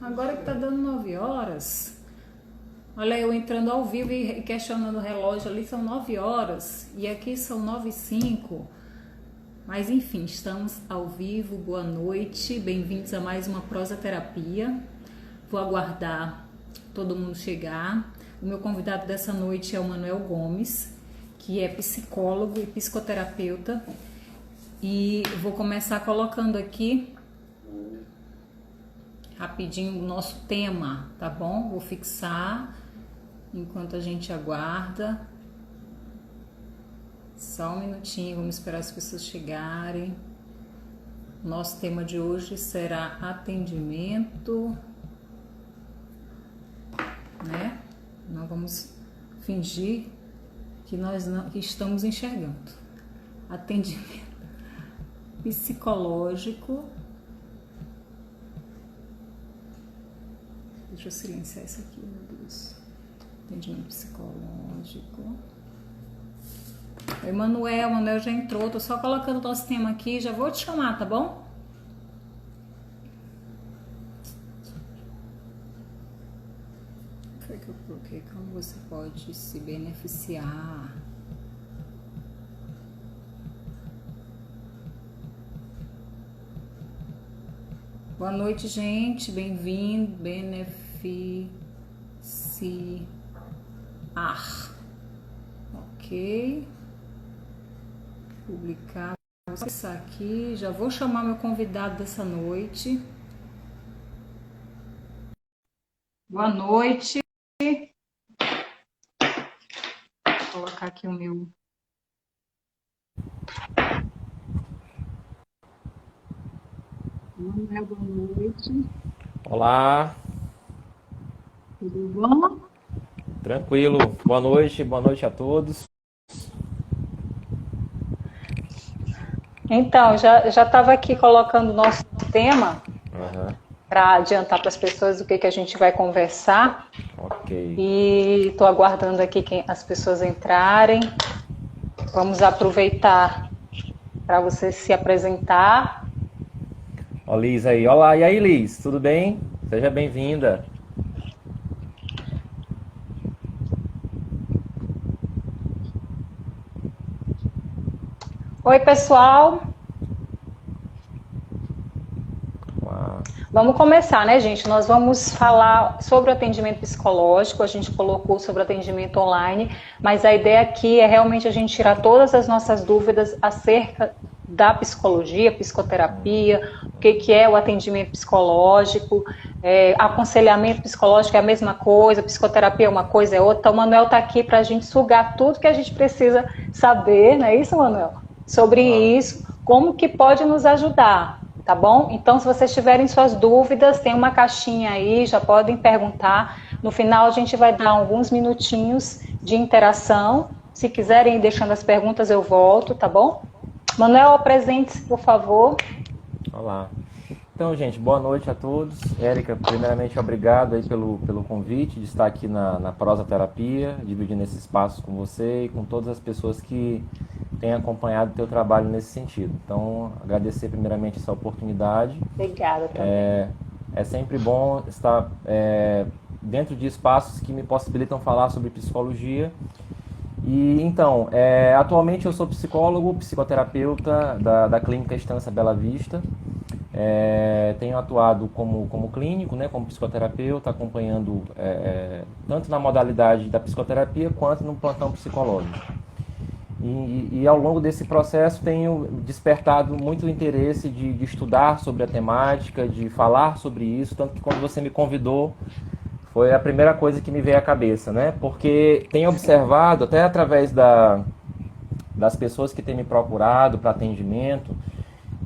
Agora que tá dando 9 horas. Olha, eu entrando ao vivo e questionando o relógio ali, são 9 horas. E aqui são 9h05. Mas enfim, estamos ao vivo. Boa noite. Bem-vindos a mais uma prosa-terapia. Vou aguardar todo mundo chegar. O meu convidado dessa noite é o Manuel Gomes, que é psicólogo e psicoterapeuta. E vou começar colocando aqui rapidinho o nosso tema, tá bom? Vou fixar enquanto a gente aguarda. Só um minutinho, vamos esperar as pessoas chegarem. Nosso tema de hoje será atendimento, né? Não vamos fingir que nós não que estamos enxergando. Atendimento psicológico. Deixa eu silenciar isso aqui, meu Deus. Atendimento psicológico. Oi, Manuel já entrou. Tô só colocando o nosso tema aqui. Já vou te chamar, tá bom? Foi que eu coloquei. Como você pode se beneficiar? Boa noite, gente. Bem-vindo. Beneficiar. Ok. Publicar. Vou acessar aqui. Já vou chamar meu convidado dessa noite. Boa noite. Vou colocar aqui o meu. Manuel, boa noite. Olá, Tudo bom? tranquilo. Boa noite a todos. Então, já estava aqui colocando o nosso tema Aham, para adiantar para as pessoas o que a gente vai conversar. ok. E estou aguardando aqui as pessoas entrarem. Vamos aproveitar para você se apresentar. Ó, Liz aí. Olá, e aí, Liz? Tudo bem? Seja bem-vinda. Oi, pessoal. Olá. Vamos começar, né, gente? Nós vamos falar sobre o atendimento psicológico. A gente colocou sobre o atendimento online, mas a ideia aqui é realmente a gente tirar todas as nossas dúvidas acerca da psicologia, psicoterapia, o que é o atendimento psicológico, aconselhamento psicológico é a mesma coisa, psicoterapia é uma coisa, é outra. Então, o Manuel está aqui para a gente sugar tudo que a gente precisa saber, não é isso, Manuel? Sobre Olá. isso, como que pode nos ajudar, tá bom? Então, se vocês tiverem suas dúvidas, tem uma caixinha aí, já podem perguntar. No final, a gente vai dar alguns minutinhos de interação. Se quiserem ir deixando as perguntas, eu volto, tá bom? Manuel, apresente-se, por favor. Olá. Então, gente, boa noite a todos. Érica, primeiramente, obrigado aí pelo convite de estar aqui na Prosa Terapia, dividindo esse espaço com você e com todas as pessoas que têm acompanhado o teu trabalho nesse sentido. Então, agradecer primeiramente essa oportunidade. Obrigada também. É sempre bom estar dentro de espaços que me possibilitam falar sobre psicologia. E então, atualmente eu sou psicólogo, psicoterapeuta da Clínica Estância Bela Vista. Tenho atuado como clínico, né, como psicoterapeuta, acompanhando tanto na modalidade da psicoterapia quanto no plantão psicológico. E ao longo desse processo tenho despertado muito interesse de estudar sobre a temática, de falar sobre isso, tanto que quando você me convidou, foi a primeira coisa que me veio à cabeça, né? Porque tenho observado, até através das pessoas que têm me procurado para atendimento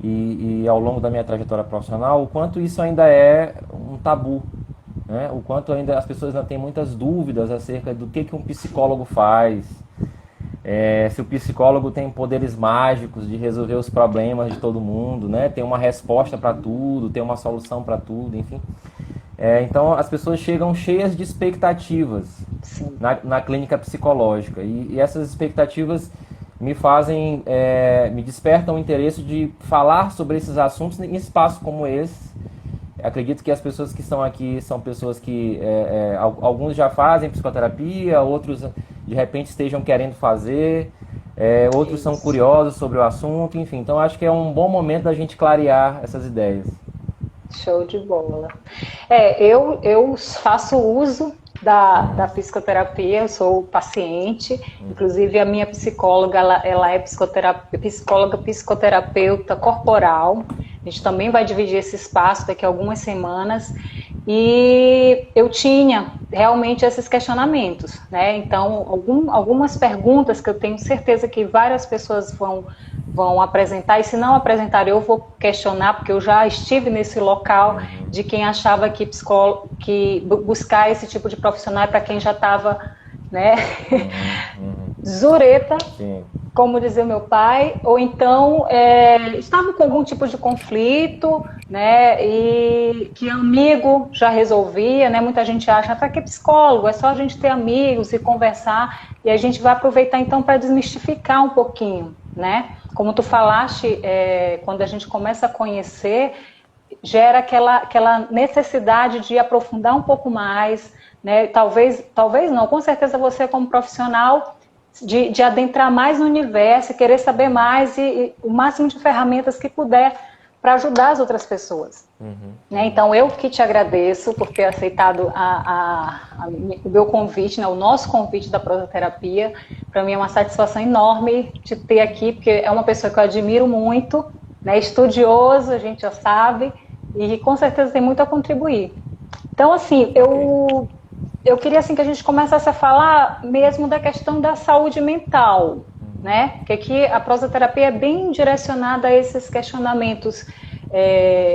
e ao longo da minha trajetória profissional, o quanto isso ainda é um tabu, né? O quanto ainda as pessoas ainda têm muitas dúvidas acerca do que um psicólogo faz, se o psicólogo tem poderes mágicos de resolver os problemas de todo mundo, né? Tem uma resposta para tudo, tem uma solução para tudo, enfim. Então as pessoas chegam cheias de expectativas na clínica psicológica e essas expectativas me fazem, me despertam o interesse de falar sobre esses assuntos em espaços como esse, Acredito que as pessoas que estão aqui são pessoas que alguns já fazem psicoterapia, outros de repente estejam querendo fazer, outros são curiosos sobre o assunto, enfim. Então acho que é um bom momento da gente clarear essas ideias. Show de bola. Eu faço uso da psicoterapia, eu sou paciente, inclusive a minha psicóloga, ela é psicóloga psicoterapeuta corporal. A gente também vai dividir esse espaço daqui a algumas semanas. E eu tinha realmente esses questionamentos, né? Então, algumas perguntas que eu tenho certeza que várias pessoas vão apresentar, e se não apresentar eu vou questionar, porque eu já estive nesse local de quem achava que buscar esse tipo de profissional é para quem já estava, né, zureta, sim, como dizia meu pai, ou então estava com algum tipo de conflito, né, e que amigo já resolvia, né? Muita gente acha, para que psicólogo? É só a gente ter amigos e conversar, e a gente vai aproveitar então para desmistificar um pouquinho, né? Como tu falaste, quando a gente começa a conhecer, gera aquela necessidade de aprofundar um pouco mais, né? Talvez não, com certeza você como profissional, de adentrar mais no universo, querer saber mais e o máximo de ferramentas que puder para ajudar as outras pessoas. Né? Então, eu que te agradeço por ter aceitado o meu convite, né? O nosso convite da prosoterapia. Para mim é uma satisfação enorme te ter aqui, porque é uma pessoa que eu admiro muito, né? Estudioso, a gente já sabe, e com certeza tem muito a contribuir. Então, assim, eu queria assim, que a gente começasse a falar mesmo da questão da saúde mental, né? Porque aqui a prosoterapia é bem direcionada a esses questionamentos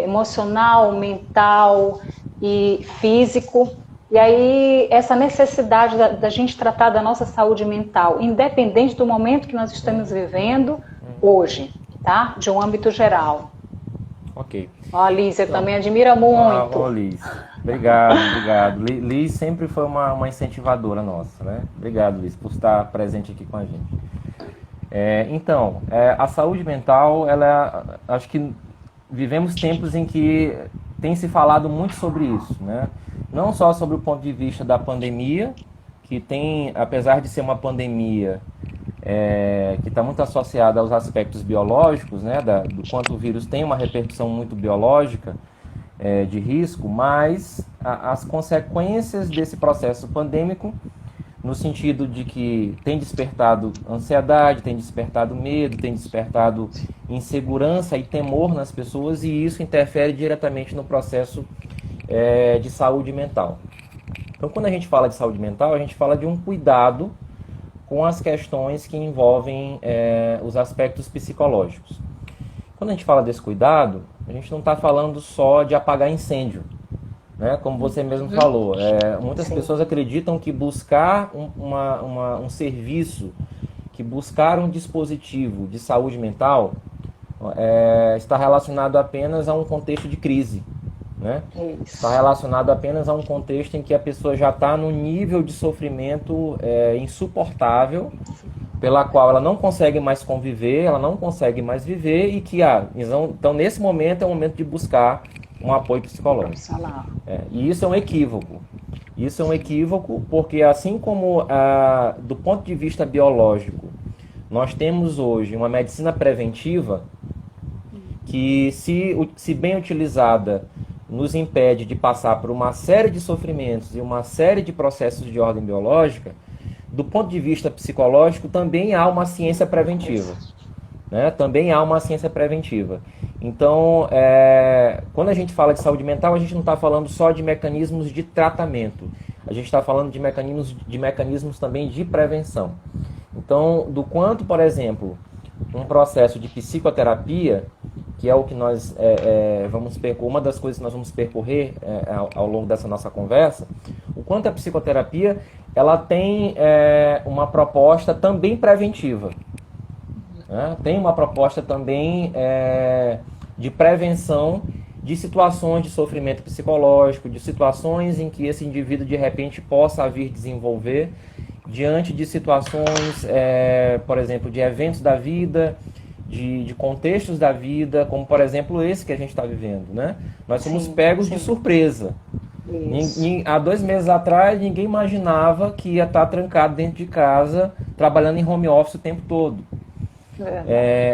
emocional, mental e físico. E aí essa necessidade da gente tratar da nossa saúde mental, independente do momento que nós estamos vivendo hoje, tá? De um âmbito geral. Ok. Ó, Liz, você também admira muito. Liz. Obrigado. Liz sempre foi uma incentivadora nossa, né? Obrigado, Liz, por estar presente aqui com a gente. Então, a saúde mental, acho que vivemos tempos em que tem se falado muito sobre isso, né? Não só sobre o ponto de vista da pandemia, que tem, apesar de ser uma pandemia que está muito associada aos aspectos biológicos, né? Do quanto o vírus tem uma repercussão muito biológica, de risco, mas as consequências desse processo pandêmico, no sentido de que tem despertado ansiedade, tem despertado medo, tem despertado insegurança e temor nas pessoas, e isso interfere diretamente no processo de saúde mental. Então, quando a gente fala de saúde mental, a gente fala de um cuidado com as questões que envolvem os aspectos psicológicos. Quando a gente fala desse cuidado, a gente não está falando só de apagar incêndio, né? Como você mesmo falou. Muitas pessoas acreditam que buscar um serviço, que buscar um dispositivo de saúde mental está relacionado apenas a um contexto de crise, né? Está relacionado apenas a um contexto em que a pessoa já está num nível de sofrimento insuportável, pela qual ela não consegue mais conviver, ela não consegue mais viver, e que então nesse momento é o momento de buscar um apoio psicológico. E isso é um equívoco. Isso é um equívoco porque, assim como do ponto de vista biológico, nós temos hoje uma medicina preventiva que, se bem utilizada, nos impede de passar por uma série de sofrimentos e uma série de processos de ordem biológica. Do ponto de vista psicológico, também há uma ciência preventiva, né? Também há uma ciência preventiva. Então, quando a gente fala de saúde mental, a gente não está falando só de mecanismos de tratamento. A gente está falando de mecanismos também de prevenção. Então, do quanto, por exemplo, um processo de psicoterapia, que é o que nós uma das coisas que nós vamos percorrer ao longo dessa nossa conversa, o quanto a psicoterapia ela tem uma proposta também preventiva, né? Tem uma proposta também de prevenção de situações de sofrimento psicológico, de situações em que esse indivíduo de repente possa vir desenvolver diante de situações, por exemplo, de eventos da vida de contextos da vida, como por exemplo esse que a gente está vivendo, né? Nós somos Sim, pegos sim. de surpresa. Há 2 meses atrás, ninguém imaginava que ia estar trancado dentro de casa, trabalhando em home office o tempo todo.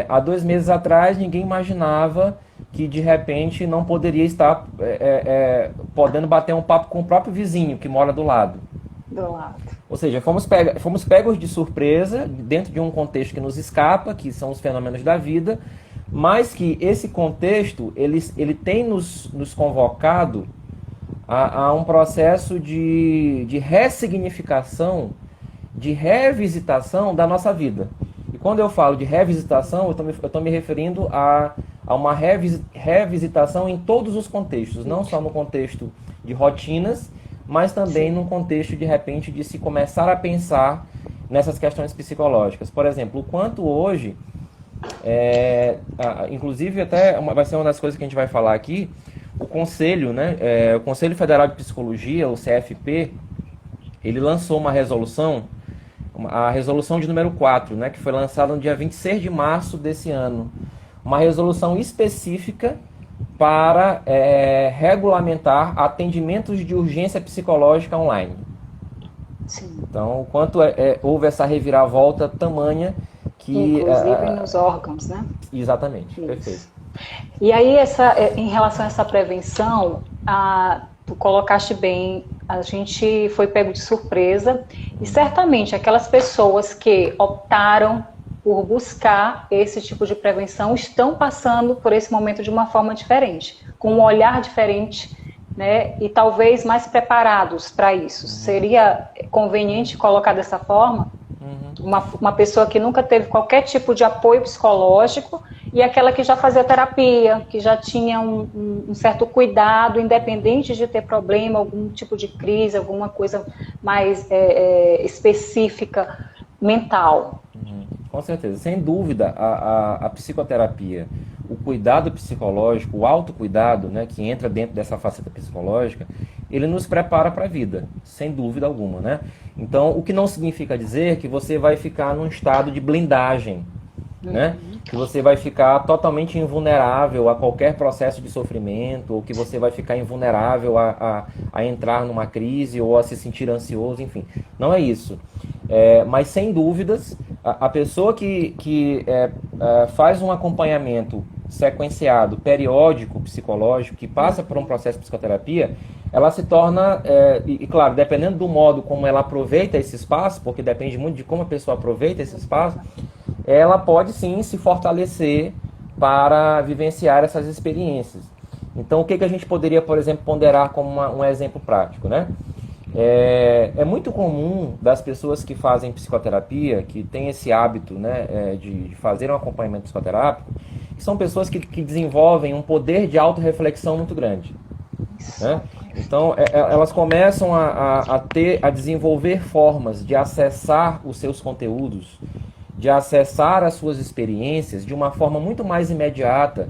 Há 2 meses atrás, ninguém imaginava que de repente não poderia estar podendo bater um papo com o próprio vizinho que mora do lado. Ou seja, fomos pegos de surpresa dentro de um contexto que nos escapa, que são os fenômenos da vida, mas que esse contexto ele tem nos convocado a um processo de ressignificação, de revisitação da nossa vida. E quando eu falo de revisitação, eu estou me referindo a uma revisitação em todos os contextos, não só no contexto de rotinas, mas também num contexto, de repente, de se começar a pensar nessas questões psicológicas. Por exemplo, o quanto hoje, inclusive até vai ser uma das coisas que a gente vai falar aqui, o Conselho, né, o Conselho Federal de Psicologia, o CFP, ele lançou uma resolução, a resolução de número 4, né, que foi lançada no dia 26 de março desse ano. Uma resolução específica para regulamentar atendimentos de urgência psicológica online. Sim. Então, o quanto houve essa reviravolta tamanha que... Inclusive nos órgãos, né? Exatamente, Isso. Perfeito. E aí, em relação a essa prevenção, tu colocaste bem, a gente foi pego de surpresa, e certamente aquelas pessoas que optaram por buscar esse tipo de prevenção estão passando por esse momento de uma forma diferente, com um olhar diferente, né, e talvez mais preparados para isso. Seria conveniente colocar dessa forma? Uma pessoa que nunca teve qualquer tipo de apoio psicológico e aquela que já fazia terapia, que já tinha um certo cuidado, independente de ter problema, algum tipo de crise, alguma coisa mais específica, mental. Com certeza, sem dúvida, a psicoterapia, o cuidado psicológico, o autocuidado, né, que entra dentro dessa faceta psicológica, ele nos prepara para a vida, sem dúvida alguma, né? Então, o que não significa dizer que você vai ficar num estado de blindagem, né? Que você vai ficar totalmente invulnerável a qualquer processo de sofrimento, ou que você vai ficar invulnerável a entrar numa crise ou a se sentir ansioso, enfim. Não é isso. Mas, sem dúvidas, a pessoa que faz um acompanhamento sequenciado, periódico, psicológico, que passa por um processo de psicoterapia, ela se torna, e claro, dependendo do modo como ela aproveita esse espaço, porque depende muito de como a pessoa aproveita esse espaço, ela pode sim se fortalecer para vivenciar essas experiências. Então, o que a gente poderia, por exemplo, ponderar como um exemplo prático, né? É muito comum das pessoas que fazem psicoterapia, que têm esse hábito, né, de fazer um acompanhamento psicoterápico, que são pessoas que desenvolvem um poder de autorreflexão muito grande, né? Então, elas começam a desenvolver formas de acessar os seus conteúdos, de acessar as suas experiências de uma forma muito mais imediata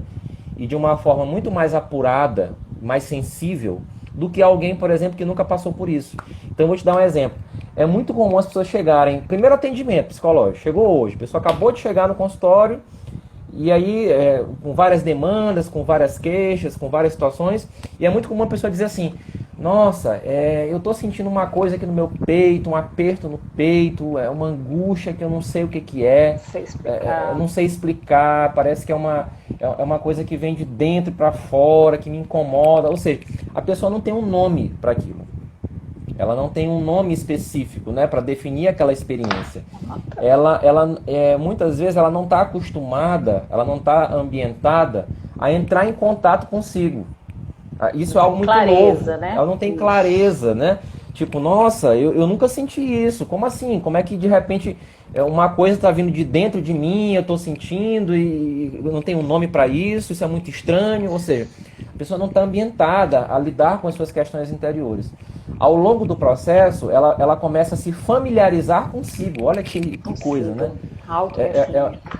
e de uma forma muito mais apurada, mais sensível, do que alguém, por exemplo, que nunca passou por isso. Então, eu vou te dar um exemplo. É muito comum as pessoas chegarem... Primeiro atendimento psicológico, chegou hoje. A pessoa acabou de chegar no consultório e aí, com várias demandas, com várias queixas, com várias situações. E é muito comum a pessoa dizer assim, nossa, eu estou sentindo uma coisa aqui no meu peito, um aperto no peito, uma angústia que eu não sei o que é. Eu não sei explicar, parece que é uma coisa que vem de dentro para fora, que me incomoda. Ou seja, a pessoa não tem um nome para aquilo. Ela não tem um nome específico, né, para definir aquela experiência. Muitas vezes ela não está acostumada, ela não está ambientada a entrar em contato consigo. Isso é algo muito novo. Né? Ela não tem clareza, né? Tipo, nossa, eu nunca senti isso. Como assim? Como é que de repente uma coisa está vindo de dentro de mim, eu estou sentindo e eu não tenho um nome para isso, isso é muito estranho. Ou seja, a pessoa não está ambientada a lidar com as suas questões interiores. Ao longo do processo, ela começa a se familiarizar consigo. Olha que coisa, né?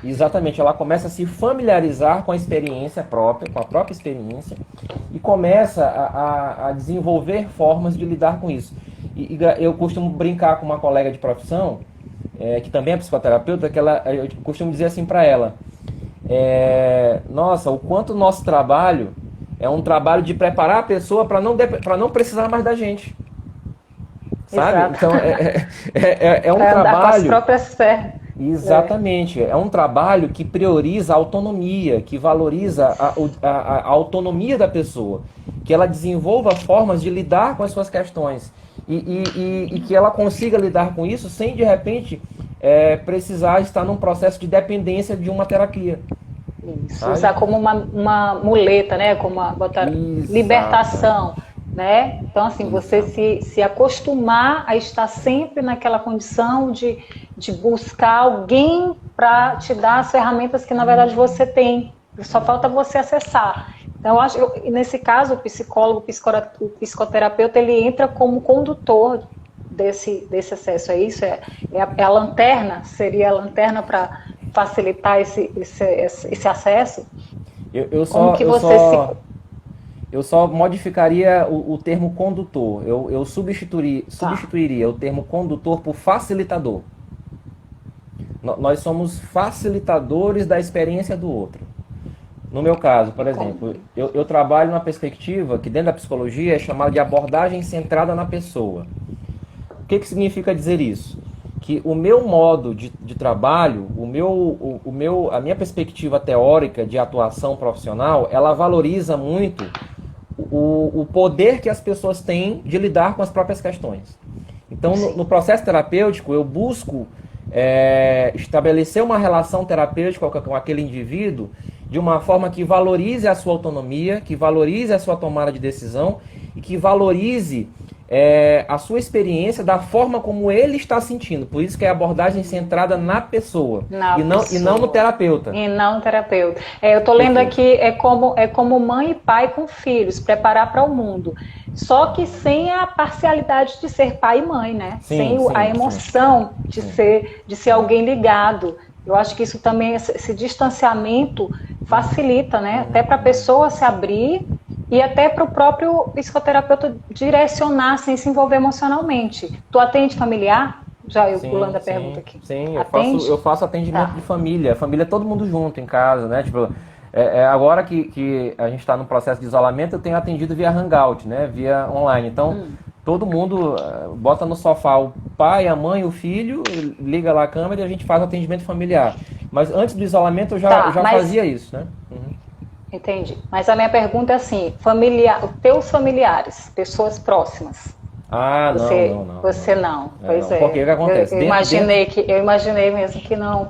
Exatamente, ela começa a se familiarizar com a experiência própria, com a própria experiência, e começa a desenvolver formas de lidar com isso. E eu costumo brincar com uma colega de profissão, que também é psicoterapeuta, eu costumo dizer assim para ela, nossa, o quanto o nosso trabalho é um trabalho de preparar a pessoa para não precisar mais da gente. Sabe? Exato. Então, é um Pra andar com as trabalho... próprias pernas. Exatamente. É um trabalho que prioriza a autonomia, que valoriza a autonomia da pessoa, que ela desenvolva formas de lidar com as suas questões e que ela consiga lidar com isso sem, de repente, precisar estar num processo de dependência de uma terapia. Isso, Sabe? usar como uma muleta, né? Como botar libertação, né? Então, assim, você se acostumar a estar sempre naquela condição de buscar alguém para te dar as ferramentas que, na verdade, você tem. Só falta você acessar. Então, eu acho que, nesse caso, o psicólogo, o psicoterapeuta, ele entra como condutor desse acesso. É isso? É a lanterna? Seria a lanterna para facilitar esse acesso? Eu só modificaria o termo condutor. Eu substituiria o termo condutor por facilitador. Nós somos facilitadores da experiência do outro. No meu caso, por exemplo, eu trabalho numa perspectiva que dentro da psicologia é chamada de abordagem centrada na pessoa. O que significa dizer isso? Que o meu modo de trabalho, a minha perspectiva teórica de atuação profissional, ela valoriza muito o poder que as pessoas têm de lidar com as próprias questões. Então, no processo terapêutico, eu busco estabelecer uma relação terapêutica com aquele indivíduo de uma forma que valorize a sua autonomia, que valorize a sua tomada de decisão e que valorize a sua experiência da forma como ele está sentindo. Por isso que é a abordagem centrada na pessoa, e não no terapeuta. E não no terapeuta. Eu estou lendo aqui, é como mãe e pai com filhos, preparar para o mundo. Só que sem a parcialidade de ser pai e mãe, né? Sem a emoção de ser alguém ligado. Eu acho que isso também, esse distanciamento facilita, né? Até para a pessoa se abrir e até para o próprio psicoterapeuta direcionar sem se envolver emocionalmente. Tu atende familiar? Já eu pulando a pergunta aqui. Sim, eu faço atendimento de família. Família é todo mundo junto em casa, né? Tipo, agora que a gente está no processo de isolamento, eu tenho atendido via Hangout, né? Via online. Então, todo mundo bota no sofá o pai, a mãe, o filho, liga lá a câmera e a gente faz atendimento familiar. Mas antes do isolamento eu já fazia isso, né? Entendi. Mas a minha pergunta é assim, teus familiares, pessoas próximas. Não. Você não. Pois é. Porque o que acontece? Eu imaginei mesmo que não.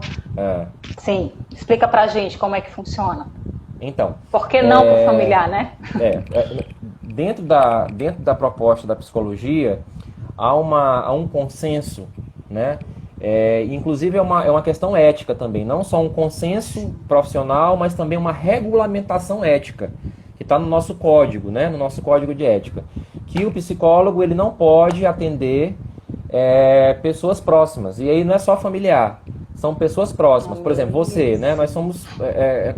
Sim. Explica pra gente como é que funciona. Então. Por que não pro familiar, né? Dentro da proposta da psicologia, há um consenso, né? Inclusive é uma questão ética também, não só um consenso profissional, mas também uma regulamentação ética, que está no nosso código, né? No nosso código de ética, que o psicólogo ele não pode atender pessoas próximas, e aí não é só familiar, são pessoas próximas. Por exemplo, você, né? Nós somos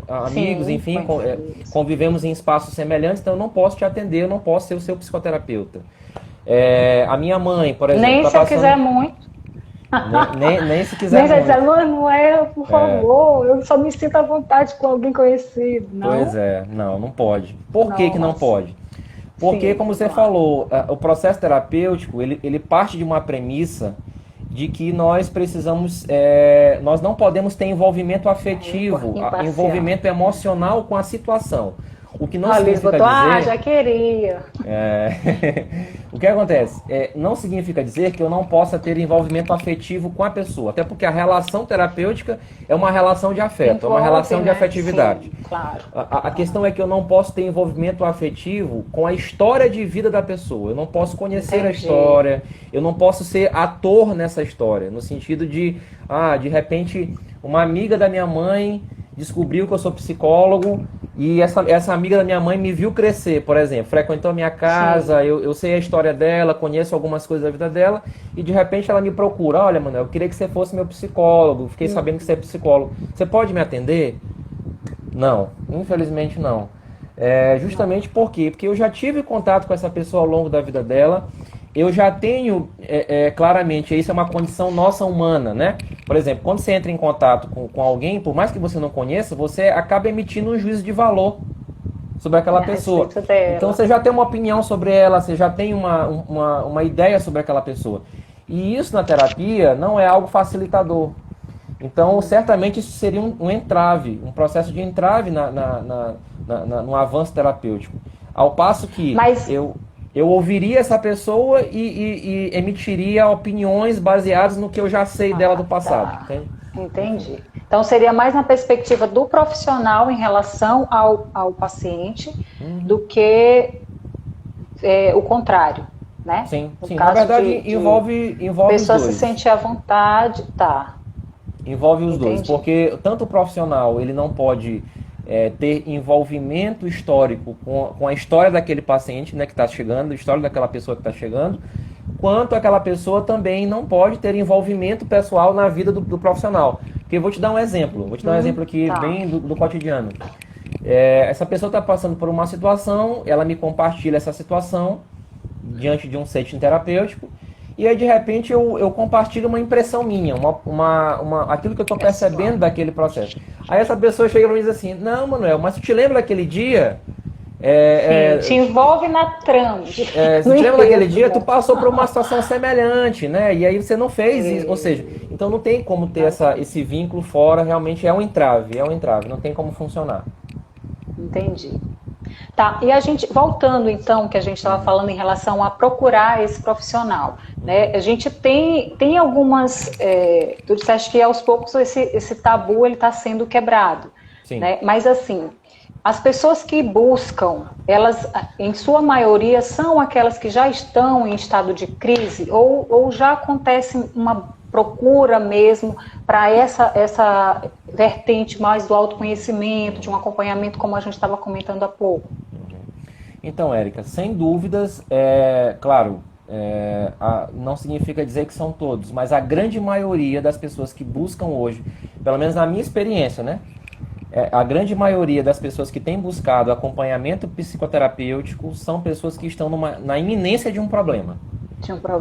amigos, enfim, convivemos em espaços semelhantes, então eu não posso te atender, eu não posso ser o seu psicoterapeuta. A minha mãe, por exemplo... Nem se eu quiser muito. Nem se quiser muito. Nem se dizer, Manuel, por favor, eu só me sinto à vontade com alguém conhecido. Não? Pois não pode. Por que não pode? Porque, como você falou, o processo terapêutico, ele parte de uma premissa de que nós precisamos, nós não podemos ter envolvimento afetivo, envolvimento emocional com a situação. O que não significa dizer... já queria. O que acontece? Não significa dizer que eu não possa ter envolvimento afetivo com a pessoa. Até porque a relação terapêutica é uma relação de afeto, é uma relação de afetividade. Sim, claro. A questão é que eu não posso ter envolvimento afetivo com a história de vida da pessoa. Eu não posso conhecer a história, eu não posso ser ator nessa história. No sentido de repente, uma amiga da minha mãe descobriu que eu sou psicólogo e essa amiga da minha mãe me viu crescer, por exemplo, frequentou a minha casa, eu sei a história dela, conheço algumas coisas da vida dela e de repente ela me procura, olha, Manuel, eu queria que você fosse meu psicólogo, fiquei sabendo que você é psicólogo, você pode me atender? Não, infelizmente não. Justamente por quê? Porque eu já tive contato com essa pessoa ao longo da vida dela eu já tenho, claramente, isso é uma condição nossa humana, né? Por exemplo, quando você entra em contato com alguém, por mais que você não conheça, você acaba emitindo um juízo de valor sobre aquela pessoa. Então você já tem uma opinião sobre ela, você já tem uma ideia sobre aquela pessoa. E isso na terapia não é algo facilitador. Então, certamente isso seria um entrave, um processo de entrave no avanço terapêutico. Ao passo que eu ouviria essa pessoa e emitiria opiniões baseadas no que eu já sei dela do passado. Tá. Entendi. Então, seria mais na perspectiva do profissional em relação ao paciente do que o contrário, né? Sim, na verdade envolve os dois. A pessoa se sentir à vontade, tá. Envolve os dois, porque tanto o profissional, ele não pode ter envolvimento histórico com a história daquele paciente, né, que está chegando, a história daquela pessoa que está chegando, quanto aquela pessoa também não pode ter envolvimento pessoal na vida do profissional. Porque eu vou te dar um exemplo, aqui bem do cotidiano. Essa pessoa está passando por uma situação, ela me compartilha essa situação diante de um setting terapêutico, e aí de repente eu compartilho uma impressão minha, aquilo que eu estou percebendo daquele processo. Aí essa pessoa chega e me diz assim, não, Manuel, mas tu te lembra daquele dia? Te envolve na trama. Se te lembra daquele dia, tu passou por uma situação semelhante, né? E aí você não fez isso, ou seja, então não tem como ter esse vínculo fora, realmente é um entrave, não tem como funcionar. Entendi. Tá, e a gente, voltando então, que a gente estava falando em relação a procurar esse profissional, né? A gente tem algumas, tu disseste que aos poucos esse tabu ele está sendo quebrado, né? Mas assim, as pessoas que buscam, elas, em sua maioria, são aquelas que já estão em estado de crise ou já acontece uma procura mesmo para essa vertente mais do autoconhecimento, de um acompanhamento, como a gente estava comentando há pouco? Então, Érica, sem dúvidas, claro, não significa dizer que são todos, mas a grande maioria das pessoas que buscam hoje, pelo menos na minha experiência, né? A grande maioria das pessoas que têm buscado acompanhamento psicoterapêutico são pessoas que estão na iminência de um problema.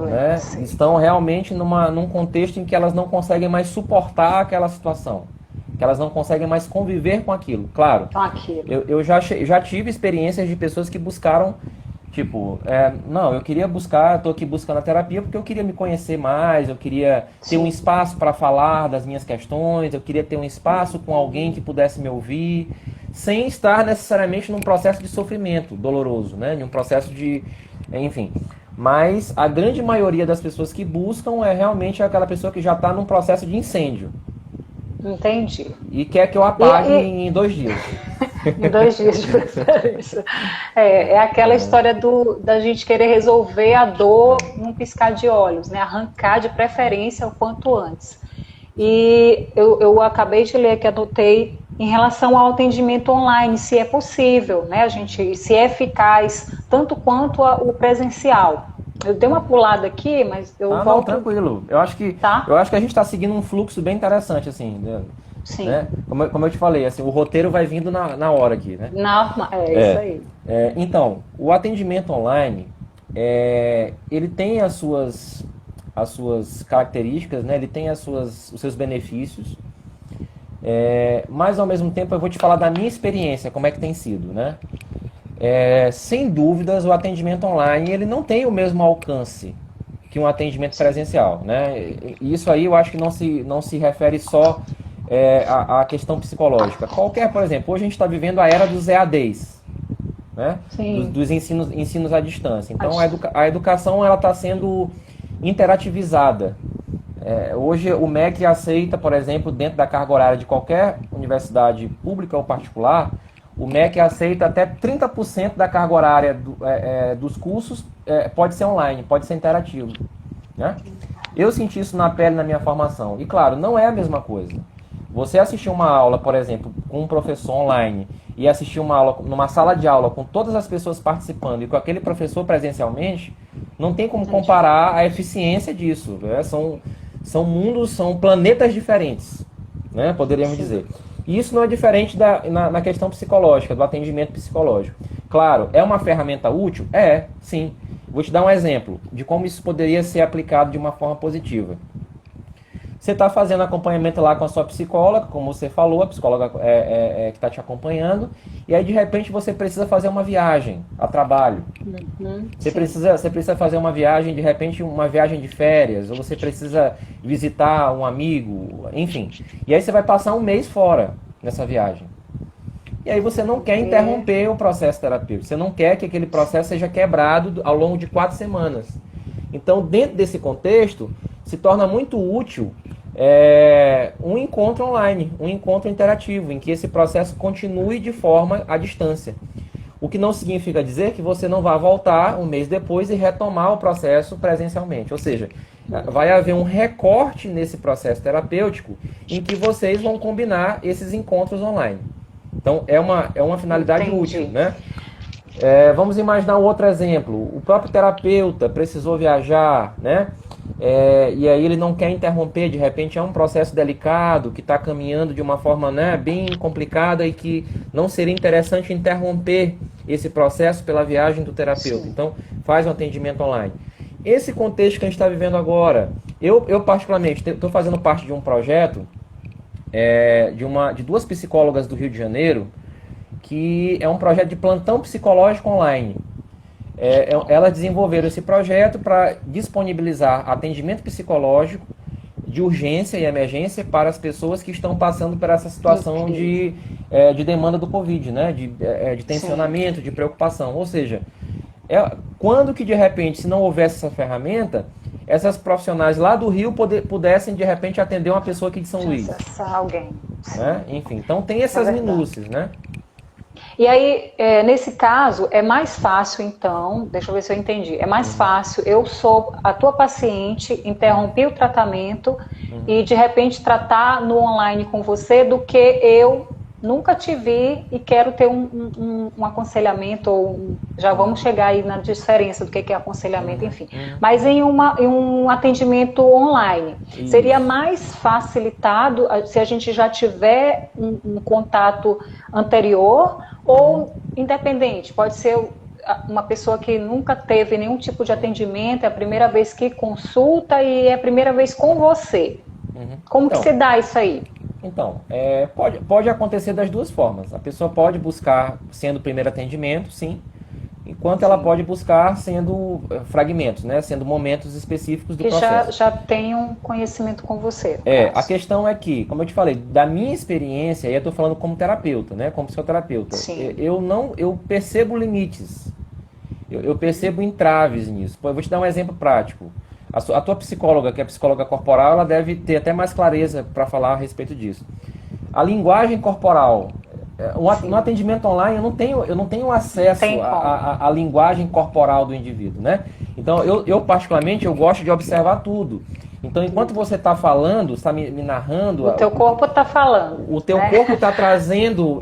Né? Estão realmente num contexto em que elas não conseguem mais suportar aquela situação, que elas não conseguem mais conviver com aquilo. Claro, eu já tive experiências de pessoas que buscaram, tipo, eu queria buscar, estou aqui buscando a terapia porque eu queria me conhecer mais, eu queria ter um espaço para falar das minhas questões, eu queria ter um espaço com alguém que pudesse me ouvir, sem estar necessariamente num processo de sofrimento doloroso, né? Num processo de, enfim. Mas a grande maioria das pessoas que buscam é realmente aquela pessoa que já está num processo de incêndio. Entendi. E quer que eu apague em 2 dias. Em 2 dias de preferência. É aquela história da gente querer resolver a dor num piscar de olhos, né? Arrancar de preferência o quanto antes. E eu acabei de ler que anotei em relação ao atendimento online, se é possível, né? Se é eficaz tanto quanto o presencial. Eu dei uma pulada aqui, mas eu volto... Não, tranquilo. Eu acho que a gente está seguindo um fluxo bem interessante, assim, né? Sim. Né? Como eu te falei, assim, o roteiro vai vindo na hora aqui, né? Isso aí. Então, o atendimento online, ele tem as suas características, né? Ele tem os seus benefícios, mas ao mesmo tempo eu vou te falar da minha experiência, como é que tem sido, né? Sem dúvidas, o atendimento online ele não tem o mesmo alcance que um atendimento presencial, né? Isso aí eu acho que não se refere só à questão psicológica. Por exemplo, hoje a gente está vivendo a era dos EADs, né? Dos ensinos à distância. Então a educação ela está sendo interativizada. Hoje o MEC aceita, por exemplo, dentro da carga horária de qualquer universidade pública ou particular, o MEC aceita até 30% da carga horária dos cursos pode ser online, pode ser interativo, né? Eu senti isso na pele na minha formação. E claro, não é a mesma coisa. Você assistir uma aula, por exemplo, com um professor online e assistir uma aula numa sala de aula com todas as pessoas participando e com aquele professor presencialmente, não tem como comparar a eficiência disso, né? São mundos, são planetas diferentes, né? Poderíamos dizer. E isso não é diferente na questão psicológica, do atendimento psicológico. Claro, é uma ferramenta útil? Sim. Vou te dar um exemplo de como isso poderia ser aplicado de uma forma positiva. Você está fazendo acompanhamento lá com a sua psicóloga, como você falou, a psicóloga que está te acompanhando, e aí de repente você precisa fazer uma viagem a trabalho. Você precisa fazer uma viagem, de repente uma viagem de férias, ou você precisa visitar um amigo, enfim. E aí você vai passar um mês fora nessa viagem. E aí você não quer interromper o processo terapêutico, você não quer que aquele processo seja quebrado ao longo de 4 semanas. Então, dentro desse contexto, se torna muito útil um encontro online, um encontro interativo, em que esse processo continue de forma à distância. O que não significa dizer que você não vá voltar um mês depois e retomar o processo presencialmente. Ou seja, vai haver um recorte nesse processo terapêutico em que vocês vão combinar esses encontros online. Então, é uma finalidade útil, né? Vamos imaginar um outro exemplo. O próprio terapeuta precisou viajar, né? E aí ele não quer interromper, de repente é um processo delicado, que está caminhando de uma forma, né, bem complicada e que não seria interessante interromper esse processo pela viagem do terapeuta. Sim. Então, faz um atendimento online. Esse contexto que a gente está vivendo agora, eu particularmente estou fazendo parte de um projeto de 2 psicólogas do Rio de Janeiro, que é um projeto de plantão psicológico online. Elas desenvolveram esse projeto para disponibilizar atendimento psicológico de urgência e emergência para as pessoas que estão passando por essa situação de demanda do Covid, né? De tensionamento, de preocupação. Ou seja, quando que de repente, se não houvesse essa ferramenta, essas profissionais lá do Rio pudessem de repente atender uma pessoa aqui de São Luís. Alguém. Né? Enfim, então tem essas minúcias, né? E aí, nesse caso, é mais fácil, então, deixa eu ver se eu entendi, é mais fácil, eu sou a tua paciente, interrompi o tratamento e, de repente, tratar no online com você do que eu nunca te vi e quero ter um aconselhamento, ou já vamos chegar aí na diferença do que é aconselhamento, enfim. Mas em um atendimento online. Isso. Seria mais facilitado se a gente já tiver um contato anterior ou independente. Pode ser uma pessoa que nunca teve nenhum tipo de atendimento, é a primeira vez que consulta e é a primeira vez com você. Como que se dá isso aí? Então, pode acontecer das duas formas. A pessoa pode buscar sendo o primeiro atendimento, sim, enquanto ela pode buscar sendo fragmentos, né? Sendo momentos específicos do processo. Já tem um conhecimento com você. A questão é que, como eu te falei, da minha experiência, aí eu estou falando como terapeuta, né? Como psicoterapeuta, eu percebo limites, eu percebo entraves nisso. Eu vou te dar um exemplo prático. A tua psicóloga, que é psicóloga corporal, ela deve ter até mais clareza para falar a respeito disso. A linguagem corporal, no atendimento online eu não tenho acesso à linguagem corporal do indivíduo, né? Então eu particularmente gosto de observar tudo. Então enquanto você está falando, está me narrando... O teu corpo está falando. O teu corpo está trazendo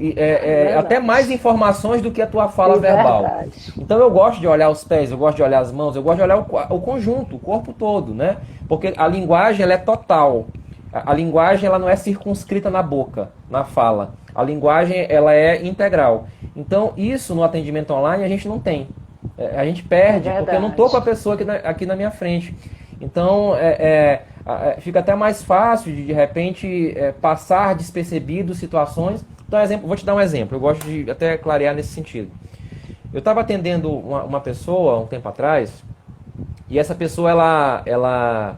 até mais informações do que a tua fala verbal. Verdade. Então eu gosto de olhar os pés, eu gosto de olhar as mãos, eu gosto de olhar o conjunto, o corpo todo, né? Porque a linguagem ela é total. A linguagem ela não é circunscrita na boca, na fala. A linguagem ela é integral. Então isso no atendimento online a gente não tem. A gente perde, porque eu não estou com a pessoa aqui na minha frente. Então, fica até mais fácil de repente, passar despercebido situações. Então, vou te dar um exemplo, eu gosto de até clarear nesse sentido. Eu estava atendendo uma pessoa, um tempo atrás, e essa pessoa, ela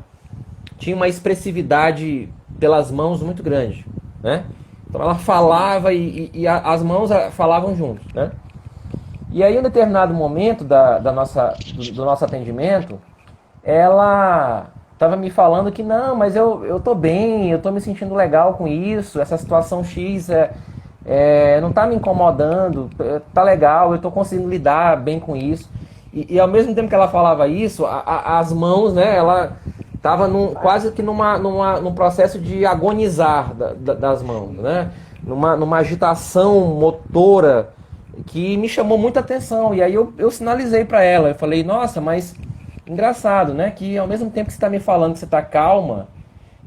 tinha uma expressividade pelas mãos muito grande, né? Então, ela falava e as mãos falavam juntos, né? E aí, em um determinado momento do nosso atendimento, ela estava me falando que não, mas eu tô bem, eu tô me sentindo legal com isso, essa situação X não tá me incomodando, tá legal, eu tô conseguindo lidar bem com isso. E ao mesmo tempo que ela falava isso, as mãos, né, ela estava quase que num processo de agonizar das mãos, né, numa agitação motora que me chamou muita atenção. E aí eu sinalizei para ela, eu falei, nossa, mas... Engraçado, né? Que ao mesmo tempo que você está me falando que você está calma,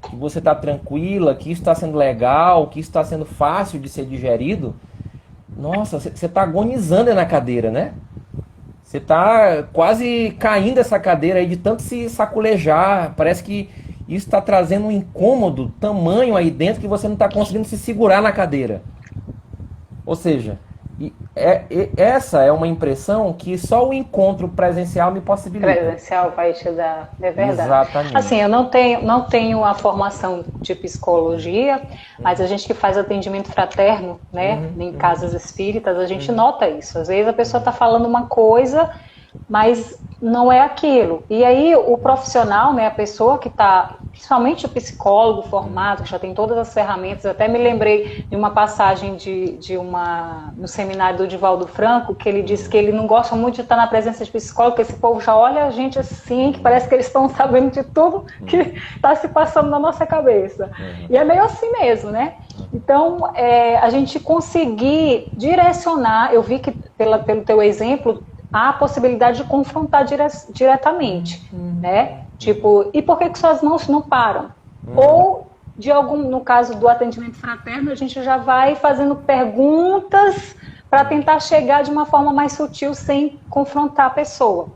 que você está tranquila, que isso está sendo legal, que isso está sendo fácil de ser digerido, nossa, você está agonizando na cadeira, né? Você tá quase caindo essa cadeira aí de tanto se saculejar. Parece que isso está trazendo um incômodo tamanho aí dentro que você não está conseguindo se segurar na cadeira. Ou seja, essa é uma impressão que só o encontro presencial me possibilita. Presencial vai te dar, é verdade. Exatamente. Assim, eu não tenho a formação de psicologia, mas a gente que faz atendimento fraterno, né, em casas espíritas, a gente nota isso. Às vezes a pessoa está falando uma coisa, mas não é aquilo. E aí o profissional, né, a pessoa que está, principalmente o psicólogo formado, que já tem todas as ferramentas, até me lembrei de uma passagem no seminário do Divaldo Franco, que ele disse que ele não gosta muito de estar na presença de psicólogo, porque esse povo já olha a gente assim, que parece que eles estão sabendo de tudo que está se passando na nossa cabeça. E é meio assim mesmo, né? Então, a gente conseguir direcionar, eu vi que pelo teu exemplo, há a possibilidade de confrontar diretamente, né? Tipo, e por que suas mãos não param? Ou, no caso do atendimento fraterno, a gente já vai fazendo perguntas para tentar chegar de uma forma mais sutil, sem confrontar a pessoa,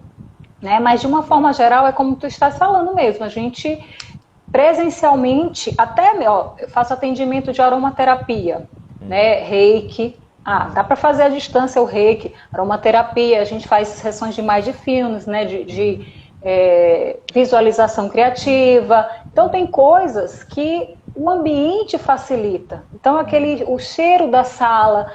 né? Mas, de uma forma geral, é como tu estás falando mesmo, a gente, presencialmente, eu faço atendimento de aromaterapia, né? Reiki. Dá para fazer à distância o reiki, aromaterapia, a gente faz sessões de mindfulness, né, de visualização criativa. Então tem coisas que o ambiente facilita. Então o cheiro da sala,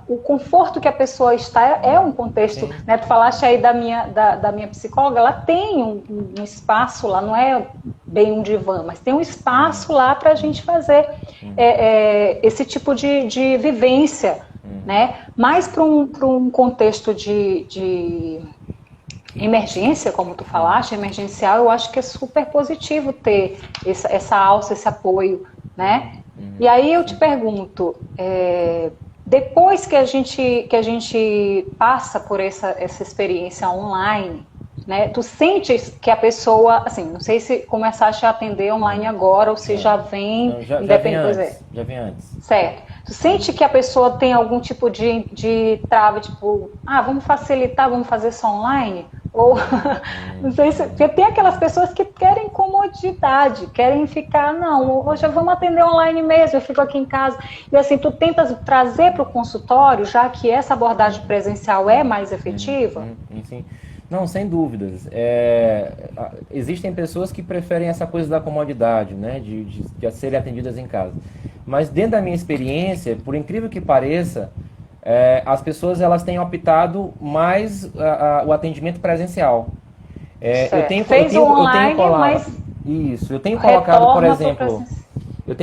o conforto que a pessoa está, é um contexto, né? Tu falaste aí da minha psicóloga, ela tem um espaço lá, não é bem um divã, mas tem um espaço lá para a gente fazer esse tipo de vivência, né? Mas para um contexto de emergência, como tu falaste, emergencial, eu acho que é super positivo ter essa alça, esse apoio, né? E aí eu te pergunto, depois que a gente passa por essa experiência online, né? Tu sentes que a pessoa, assim, não sei se começaste a atender online agora ou se já vem... Já vem antes. Certo. Tu sente que a pessoa tem algum tipo de trava, tipo, vamos facilitar, vamos fazer só online? Ou, não sei se... Porque tem aquelas pessoas que querem comodidade, querem ficar, não, hoje vamos atender online mesmo, eu fico aqui em casa. E assim, tu tentas trazer para o consultório, já que essa abordagem presencial é mais efetiva? Sim. Não, sem dúvidas. Existem pessoas que preferem essa coisa da comodidade, né, de serem atendidas em casa. Mas dentro da minha experiência, por incrível que pareça, as pessoas elas têm optado mais o atendimento presencial. Eu tenho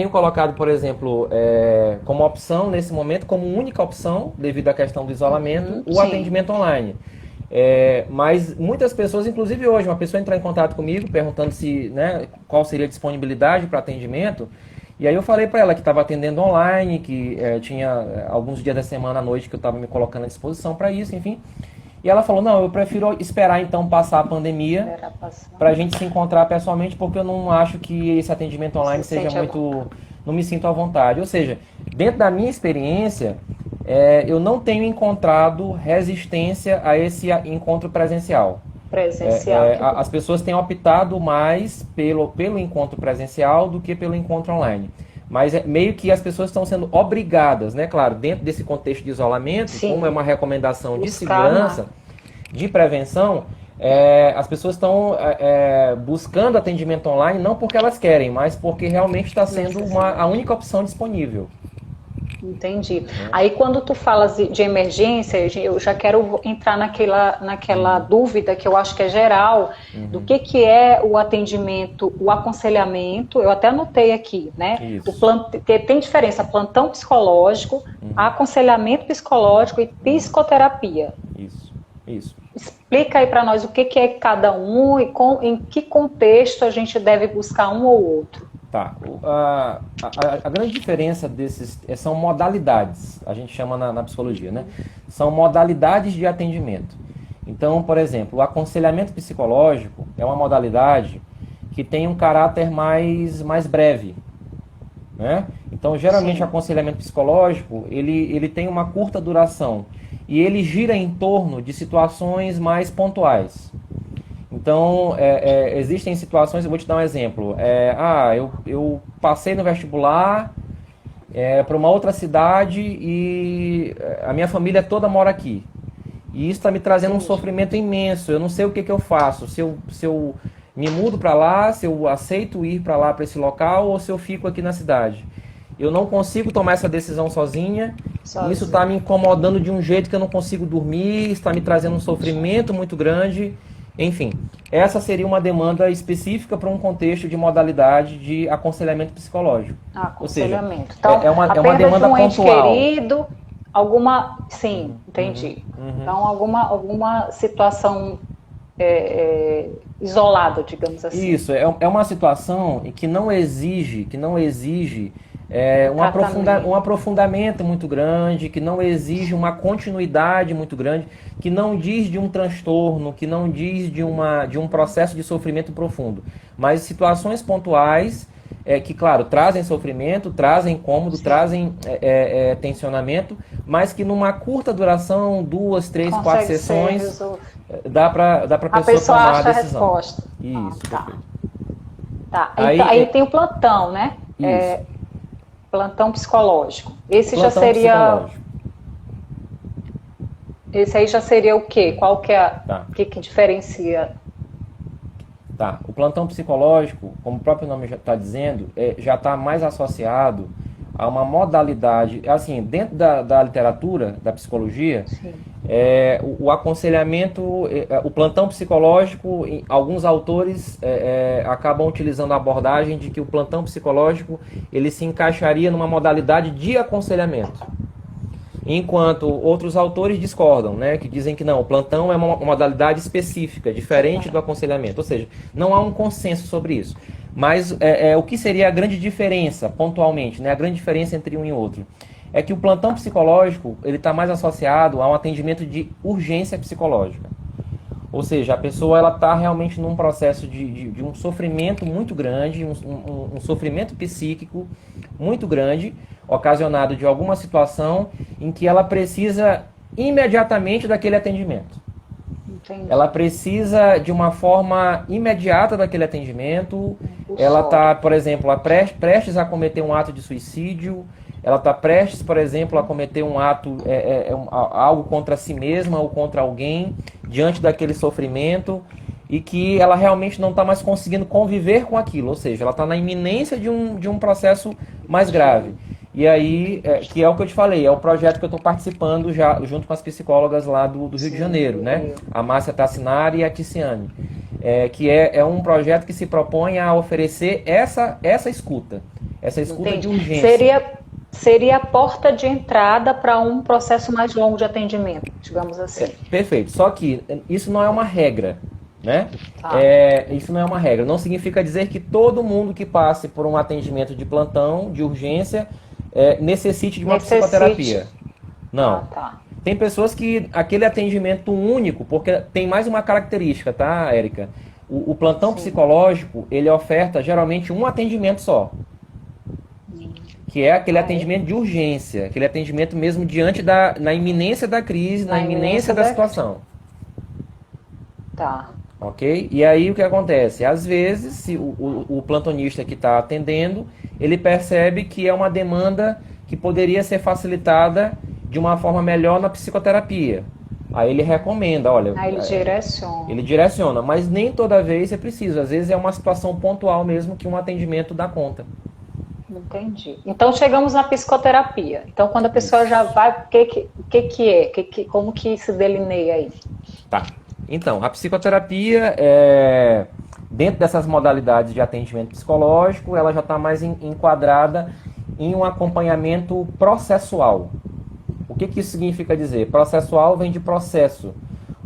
colocado, por exemplo, como opção nesse momento, como única opção, devido à questão do isolamento, o atendimento online. Mas muitas pessoas, inclusive hoje, uma pessoa entrou em contato comigo perguntando qual seria a disponibilidade para atendimento, e aí eu falei para ela que estava atendendo online, que tinha alguns dias da semana à noite que eu estava me colocando à disposição para isso, enfim. E ela falou, não, eu prefiro esperar então passar a pandemia para a gente se encontrar pessoalmente, porque eu não acho que esse atendimento online seja muito... Não me sinto à vontade. Ou seja, dentro da minha experiência, eu não tenho encontrado resistência a esse encontro presencial. As pessoas têm optado mais pelo encontro presencial do que pelo encontro online. Mas meio que as pessoas estão sendo obrigadas, né? Claro, dentro desse contexto de isolamento, como é uma recomendação de segurança, de prevenção, as pessoas estão buscando atendimento online não porque elas querem, mas porque realmente está sendo a única opção disponível. Entendi. Aí quando tu falas de emergência, eu já quero entrar naquela dúvida que eu acho que é geral, do que é o atendimento, o aconselhamento, eu até anotei aqui, né? Tem diferença, plantão psicológico, aconselhamento psicológico e psicoterapia. Isso. Explica aí para nós o que é cada um e em que contexto a gente deve buscar um ou outro. Tá. A grande diferença desses são modalidades, a gente chama na psicologia, né? São modalidades de atendimento. Então, por exemplo, o aconselhamento psicológico é uma modalidade que tem um caráter mais breve, né? Então, geralmente, o aconselhamento psicológico, ele tem uma curta duração. e ele gira em torno de situações mais pontuais. Então, existem situações, eu vou te dar um exemplo. Eu passei no vestibular para uma outra cidade e a minha família toda mora aqui. E isso está me trazendo um sofrimento imenso. Eu não sei o que eu faço. Se eu me mudo para lá, se eu aceito ir para lá, para esse local, ou se eu fico aqui na cidade. Eu não consigo tomar essa decisão sozinha. Isso está me incomodando de um jeito que eu não consigo dormir, está me trazendo um sofrimento muito grande. Enfim, essa seria uma demanda específica para um contexto de modalidade de aconselhamento psicológico. Aconselhamento. Ou seja, então, é uma demanda de um ente pontual. querido, sim, entendi. Então, alguma situação isolada, digamos assim. Isso, é uma situação que não exige um aprofundamento muito grande, que não exige uma continuidade muito grande, que não diz de um transtorno, que não diz de um processo de sofrimento profundo, mas situações pontuais que, claro, trazem sofrimento, trazem incômodo, trazem tensionamento, mas que numa curta duração, 2, 3, 4 sessões, dá para a pessoa tomar a decisão. A resposta. Isso, perfeito. Tá. Aí tem o plantão, né? Isso. Plantão psicológico. Esse aí já seria o quê? Qual que é que diferencia? Tá. O plantão psicológico, como o próprio nome já está dizendo, já está mais associado a uma modalidade, assim, dentro da literatura, da psicologia, o aconselhamento, o plantão psicológico, alguns autores acabam utilizando a abordagem de que o plantão psicológico ele se encaixaria numa modalidade de aconselhamento. Enquanto outros autores discordam, né, que dizem que não, o plantão é uma modalidade específica, diferente do aconselhamento. Ou seja, não há um consenso sobre isso. Mas o que seria a grande diferença, pontualmente, né, a grande diferença entre um e outro? É que o plantão psicológico ele está mais associado a um atendimento de urgência psicológica. Ou seja, a pessoa está realmente num processo de um sofrimento muito grande, um sofrimento psíquico muito grande, ocasionado de alguma situação em que ela precisa imediatamente daquele atendimento. Entendi. Ela precisa de uma forma imediata daquele atendimento. Ela está, por exemplo, prestes a cometer um ato de suicídio. Ela está prestes, por exemplo, a cometer um ato, algo contra si mesma ou contra alguém, diante daquele sofrimento, e que ela realmente não está mais conseguindo conviver com aquilo, ou seja, ela está na iminência de um processo mais grave. E aí, que é o que eu te falei, é o projeto que eu estou participando já junto com as psicólogas lá do Rio de Janeiro, né? A Márcia Tassinari e a Ticiane. Que é um projeto que se propõe a oferecer essa escuta de urgência. Seria a porta de entrada para um processo mais longo de atendimento, digamos assim. Perfeito. Só que isso não é uma regra, né? Isso não é uma regra. Não significa dizer que todo mundo que passe por um atendimento de plantão, de urgência, necessite de uma psicoterapia. Não. Tem pessoas que aquele atendimento único, porque tem mais uma característica, tá, Érica? O plantão psicológico, ele oferta geralmente um atendimento só. Que é aquele atendimento de urgência, aquele atendimento mesmo na iminência da crise, na iminência da situação. Tá. Ok? E aí o que acontece? Às vezes, se o plantonista que está atendendo, ele percebe que é uma demanda que poderia ser facilitada de uma forma melhor na psicoterapia. Aí ele recomenda, olha... Aí ele direciona. Ele direciona, mas nem toda vez é preciso. Às vezes é uma situação pontual mesmo que um atendimento dá conta. Entendi. Então chegamos na psicoterapia. Então quando a pessoa já vai, como que se delineia aí? Tá. Então, a psicoterapia, dentro dessas modalidades de atendimento psicológico, ela já está mais enquadrada em um acompanhamento processual. O que isso significa dizer? Processual vem de processo,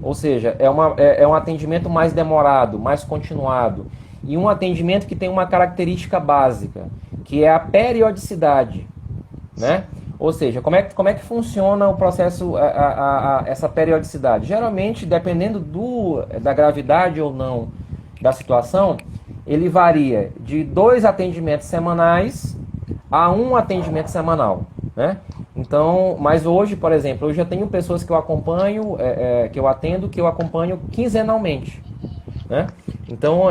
ou seja, é um atendimento mais demorado, mais continuado, e um atendimento que tem uma característica básica, que é a periodicidade, né? Ou seja, como é que funciona o processo, essa periodicidade? Geralmente, dependendo da gravidade ou não da situação, ele varia de 2 atendimentos semanais a 1 atendimento semanal, né? Então, mas hoje, por exemplo, eu já tenho pessoas que eu acompanho, que eu atendo, que eu acompanho quinzenalmente, né? Então,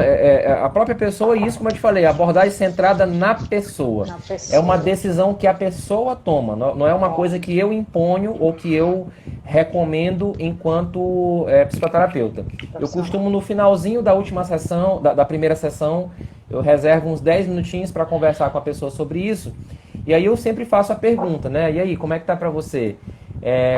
a própria pessoa, e isso, como eu te falei, a abordagem centrada na pessoa. É uma decisão que a pessoa toma, não é uma coisa que eu imponho ou que eu recomendo enquanto psicoterapeuta. Eu costumo, no finalzinho da última sessão, da primeira sessão, eu reservo uns 10 minutinhos para conversar com a pessoa sobre isso. E aí eu sempre faço a pergunta, né? E aí, como é que tá para você?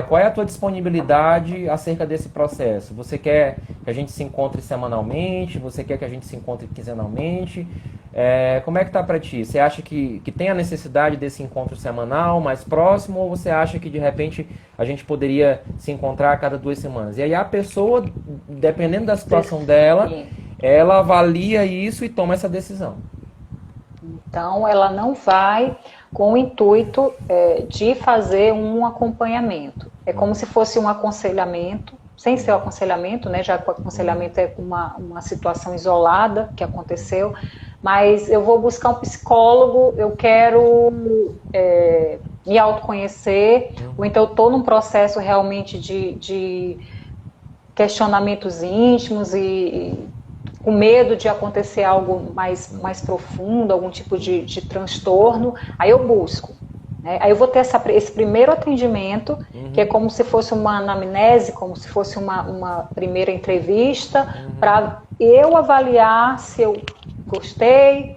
Qual é a tua disponibilidade acerca desse processo? Você quer que a gente se encontre semanalmente? Você quer que a gente se encontre quinzenalmente? Como é que tá para ti? Você acha que tem a necessidade desse encontro semanal, mais próximo? Ou você acha que, de repente, a gente poderia se encontrar a cada 2 semanas? E aí a pessoa, dependendo da situação dela, ela avalia isso e toma essa decisão. Então, ela não vai com o intuito de fazer um acompanhamento. É como se fosse um aconselhamento, sem ser o aconselhamento, né? Já que o aconselhamento é uma situação isolada que aconteceu, mas eu vou buscar um psicólogo, eu quero me autoconhecer, ou então eu estou num processo realmente de questionamentos íntimos e com medo de acontecer algo mais profundo, algum tipo de transtorno, aí eu busco. Né? Aí eu vou ter esse primeiro atendimento, que é como se fosse uma anamnese, como se fosse uma primeira entrevista, para eu avaliar se eu gostei.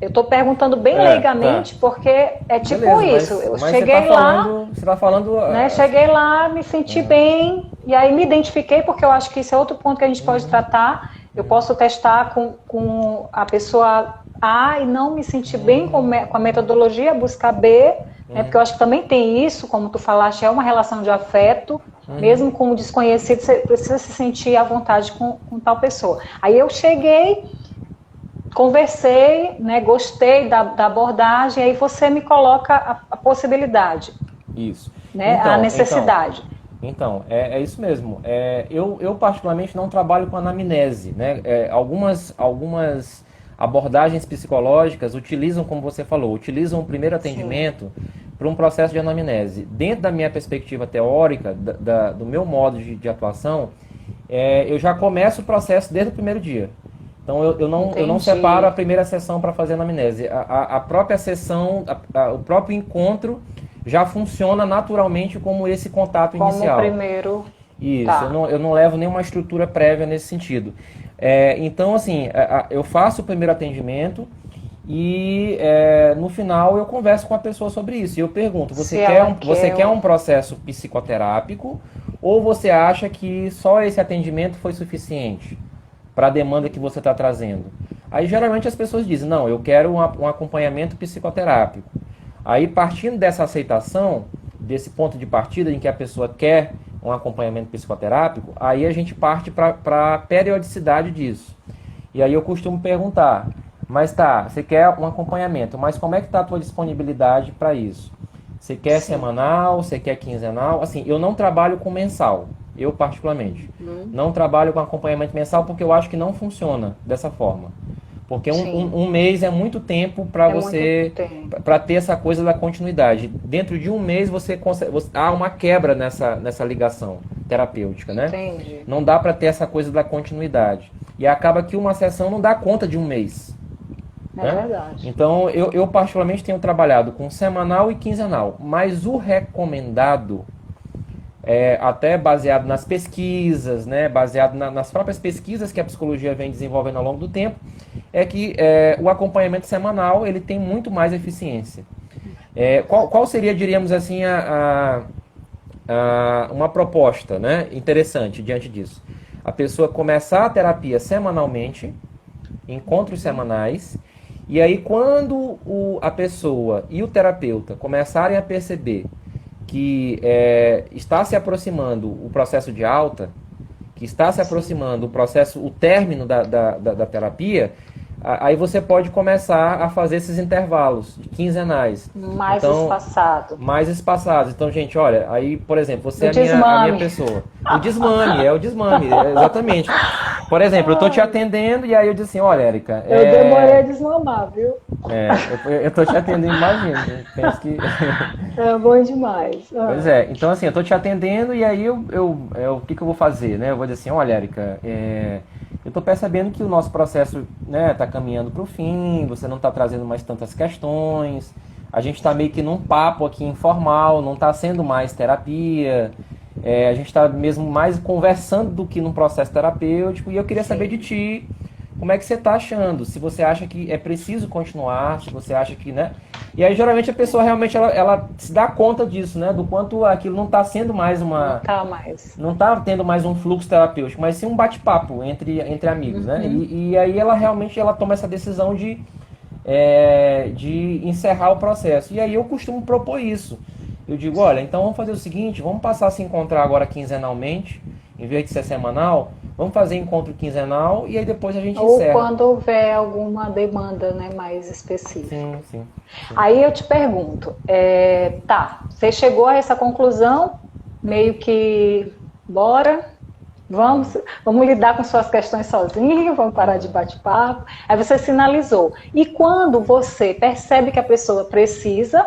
Eu estou perguntando bem leigamente, porque é tipo isso. Eu cheguei lá, você tá falando, né? Cheguei lá, me senti bem, e aí me identifiquei, porque eu acho que isso é outro ponto que a gente pode tratar. Eu posso testar com a pessoa A e não me sentir bem com a metodologia, buscar B, né? Porque eu acho que também tem isso, como tu falaste, é uma relação de afeto, mesmo com o desconhecido, você precisa se sentir à vontade com tal pessoa. Aí eu cheguei, conversei, né, gostei da abordagem, aí você me coloca a possibilidade. Isso. Né, a necessidade. Então, é isso mesmo. Eu particularmente não trabalho com anamnese, né? Algumas abordagens psicológicas utilizam, como você falou, utilizam o primeiro atendimento para um processo de anamnese. Dentro da minha perspectiva teórica, do meu modo de atuação, eu já começo o processo desde o primeiro dia. Então, eu não separo a primeira sessão para fazer anamnese. A própria sessão, o próprio encontro já funciona naturalmente como esse contato inicial. Como o primeiro. Isso, tá. Eu não levo nenhuma estrutura prévia nesse sentido. Então, assim, eu faço o primeiro atendimento e no final eu converso com a pessoa sobre isso. E eu pergunto, você quer um processo psicoterápico ou você acha que só esse atendimento foi suficiente para a demanda que você está trazendo? Aí, geralmente, as pessoas dizem, não, eu quero um acompanhamento psicoterápico. Aí, partindo dessa aceitação, desse ponto de partida em que a pessoa quer um acompanhamento psicoterápico, aí a gente parte para a periodicidade disso. E aí eu costumo perguntar, mas tá, você quer um acompanhamento, mas como é que está a tua disponibilidade para isso? Você quer semanal, você quer quinzenal? Assim, eu não trabalho com mensal, eu particularmente. Não trabalho com acompanhamento mensal porque eu acho que não funciona dessa forma. Porque um mês é muito tempo para você, para ter essa coisa da continuidade. Dentro de um mês há uma quebra nessa ligação terapêutica, né? Entendi. Não dá para ter essa coisa da continuidade. E acaba que uma sessão não dá conta de um mês. É né? verdade. Então, eu particularmente tenho trabalhado com semanal e quinzenal. Mas o recomendado, até baseado nas pesquisas, né? Baseado nas próprias pesquisas que a psicologia vem desenvolvendo ao longo do tempo, é que o acompanhamento semanal ele tem muito mais eficiência. Qual seria, diríamos assim, uma proposta, né, interessante diante disso? A pessoa começar a terapia semanalmente, encontros semanais, e aí quando a pessoa e o terapeuta começarem a perceber que está se aproximando o processo de alta, que está se aproximando o término da terapia, aí você pode começar a fazer esses intervalos quinzenais. Mais espaçados. Então, gente, olha, aí, por exemplo, você é a minha pessoa. O desmame, exatamente. Por exemplo, eu tô te atendendo e aí eu disse assim, olha, Érica... Eu demorei a desmamar, viu? Eu tô te atendendo, imagina. Penso que... É bom demais. Pois é, então assim, eu tô te atendendo e aí o que eu vou fazer, né? Eu vou dizer assim, olha, Érica, eu tô percebendo que o nosso processo, né, tá caminhando pro fim, você não tá trazendo mais tantas questões, a gente tá meio que num papo aqui informal, não tá sendo mais terapia, a gente tá mesmo mais conversando do que num processo terapêutico, e eu queria saber de ti, como é que você tá achando, se você acha que é preciso continuar, se você acha que, né? E aí geralmente a pessoa realmente ela se dá conta disso, né? Do quanto aquilo não tá sendo mais uma... Não tá mais. Não tá tendo mais um fluxo terapêutico, mas sim um bate-papo entre amigos, né? E aí ela realmente toma essa decisão de encerrar o processo. E aí eu costumo propor isso. Eu digo, olha, então vamos fazer o seguinte, vamos passar a se encontrar agora quinzenalmente, em vez de ser semanal, vamos fazer encontro quinzenal e aí depois a gente encerra. Ou quando houver alguma demanda, né, mais específica. Sim. Aí eu te pergunto, você chegou a essa conclusão, meio que, bora, vamos lidar com suas questões sozinho, vamos parar de bate-papo. Aí você sinalizou. E quando você percebe que a pessoa precisa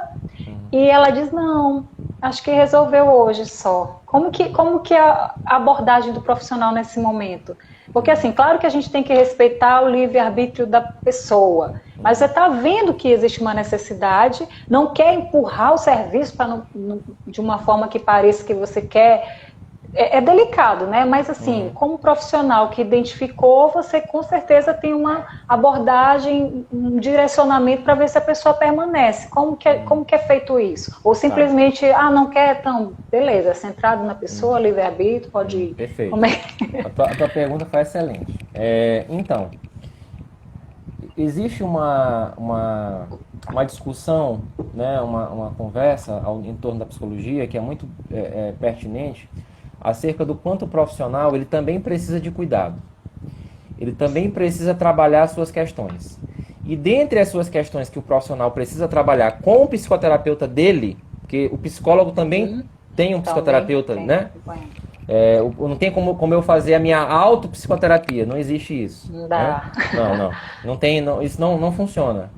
e ela diz, não, acho que resolveu hoje só. Como que é a abordagem do profissional nesse momento? Porque, assim, claro que a gente tem que respeitar o livre-arbítrio da pessoa, mas você está vendo que existe uma necessidade, não quer empurrar o serviço de uma forma que pareça que você quer. É delicado, né? Mas, assim, como profissional que identificou, você com certeza tem uma abordagem, um direcionamento para ver se a pessoa permanece. Como que é feito isso? Ou simplesmente, não quer, então, beleza, é centrado na pessoa, livre-arbítrio, pode ir. Perfeito. Como é? A tua pergunta foi excelente. Então, existe uma discussão, né, uma conversa em torno da psicologia que é muito pertinente, acerca do quanto o profissional ele também precisa de cuidado. Ele também precisa trabalhar as suas questões. E dentre as suas questões que o profissional precisa trabalhar com o psicoterapeuta dele, porque o psicólogo também tem um psicoterapeuta, né? Não tem como eu fazer a minha autopsicoterapia, não existe isso. Não dá. Né? Isso não funciona.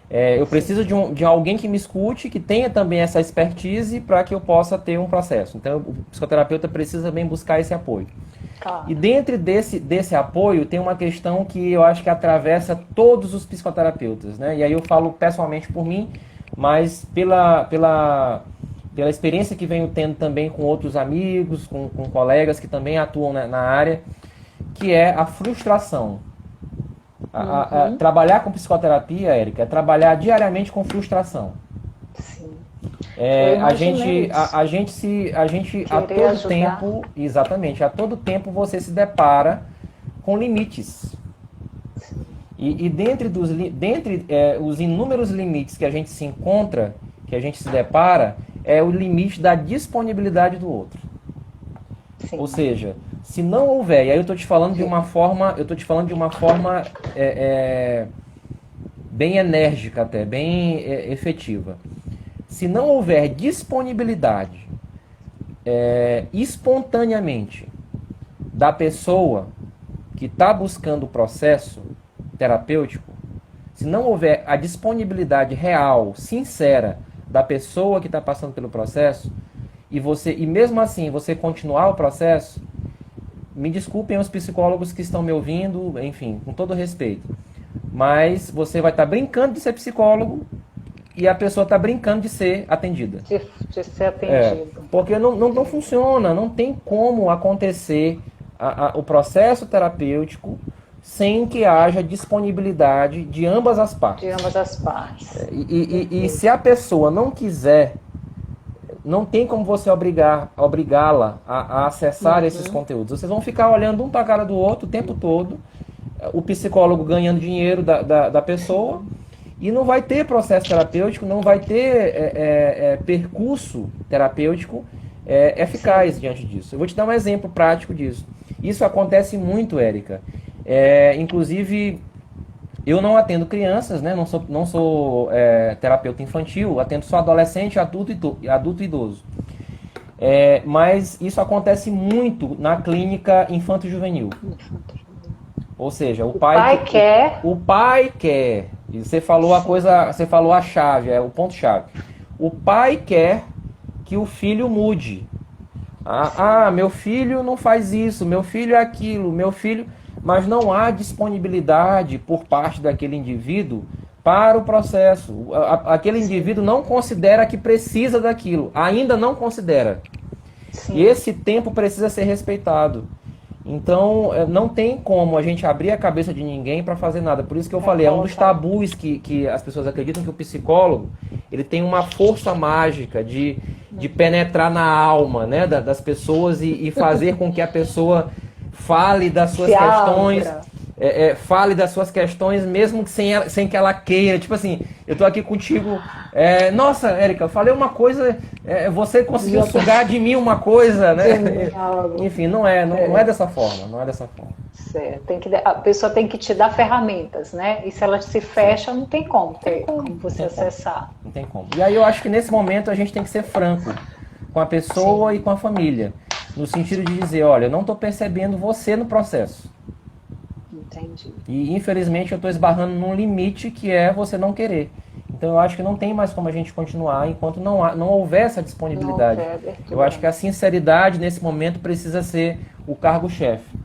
Eu preciso de alguém que me escute, que tenha também essa expertise para que eu possa ter um processo. Então, o psicoterapeuta precisa também buscar esse apoio. Claro. E dentro desse apoio, tem uma questão que eu acho que atravessa todos os psicoterapeutas, né? E aí eu falo pessoalmente por mim, mas pela experiência que venho tendo também com outros amigos, com colegas que também atuam na área, que é a frustração. Trabalhar com psicoterapia, Érica, é trabalhar diariamente com frustração. Sim. A gente a todo ajudar. tempo, exatamente, a todo tempo você se depara com limites. E dentre os inúmeros limites que a gente se encontra, que a gente se depara, é o limite da disponibilidade do outro. Sim. Ou seja, se não houver, e aí eu estou te falando de uma forma, bem enérgica até, bem efetiva. Se não houver disponibilidade espontaneamente da pessoa que está buscando o processo terapêutico, se não houver a disponibilidade real, sincera, da pessoa que está passando pelo processo, e mesmo assim você continuar o processo, me desculpem os psicólogos que estão me ouvindo, enfim, com todo respeito, mas você vai estar brincando de ser psicólogo e a pessoa está brincando de ser atendida. De ser atendido. Porque não funciona, não tem como acontecer o processo terapêutico sem que haja disponibilidade de ambas as partes. De ambas as partes. E se a pessoa não quiser, não tem como você obrigá-la a acessar esses conteúdos. Vocês vão ficar olhando um para a cara do outro o tempo todo, o psicólogo ganhando dinheiro da pessoa, e não vai ter processo terapêutico, não vai ter percurso terapêutico eficaz diante disso. Eu vou te dar um exemplo prático disso. Isso acontece muito, Érica. Inclusive, eu não atendo crianças, né? Não sou terapeuta infantil, atendo só adolescente, adulto e idoso. Mas isso acontece muito na clínica infanto-juvenil. Ou seja, O pai quer. O pai quer. E você falou a coisa, você falou a chave, é o ponto-chave. O pai quer que o filho mude. Meu filho não faz isso, meu filho é aquilo, meu filho... Mas não há disponibilidade por parte daquele indivíduo para o processo. Aquele indivíduo não considera que precisa daquilo, ainda não considera. Sim. E esse tempo precisa ser respeitado. Então, não tem como a gente abrir a cabeça de ninguém para fazer nada. Por isso que eu falei, é um dos tabus que as pessoas acreditam que o psicólogo ele tem uma força mágica de penetrar na alma, né, das pessoas e fazer com que a pessoa fale das suas questões. Fale das suas questões, mesmo que sem que ela queira. Tipo assim, eu tô aqui contigo. Nossa, Érica, eu falei uma coisa, você conseguiu sugar de mim uma coisa, né? Enfim, não é dessa forma. Não é dessa forma. Certo. A pessoa tem que te dar ferramentas, né? E se ela se fecha, não tem como você acessar. Não tem como. E aí eu acho que nesse momento a gente tem que ser franco com a pessoa e com a família. No sentido de dizer, olha, eu não estou percebendo você no processo. Entendi. E infelizmente eu estou esbarrando num limite que é você não querer. Então eu acho que não tem mais como a gente continuar enquanto não houver essa disponibilidade. Eu acho que a sinceridade nesse momento precisa ser o cargo-chefe.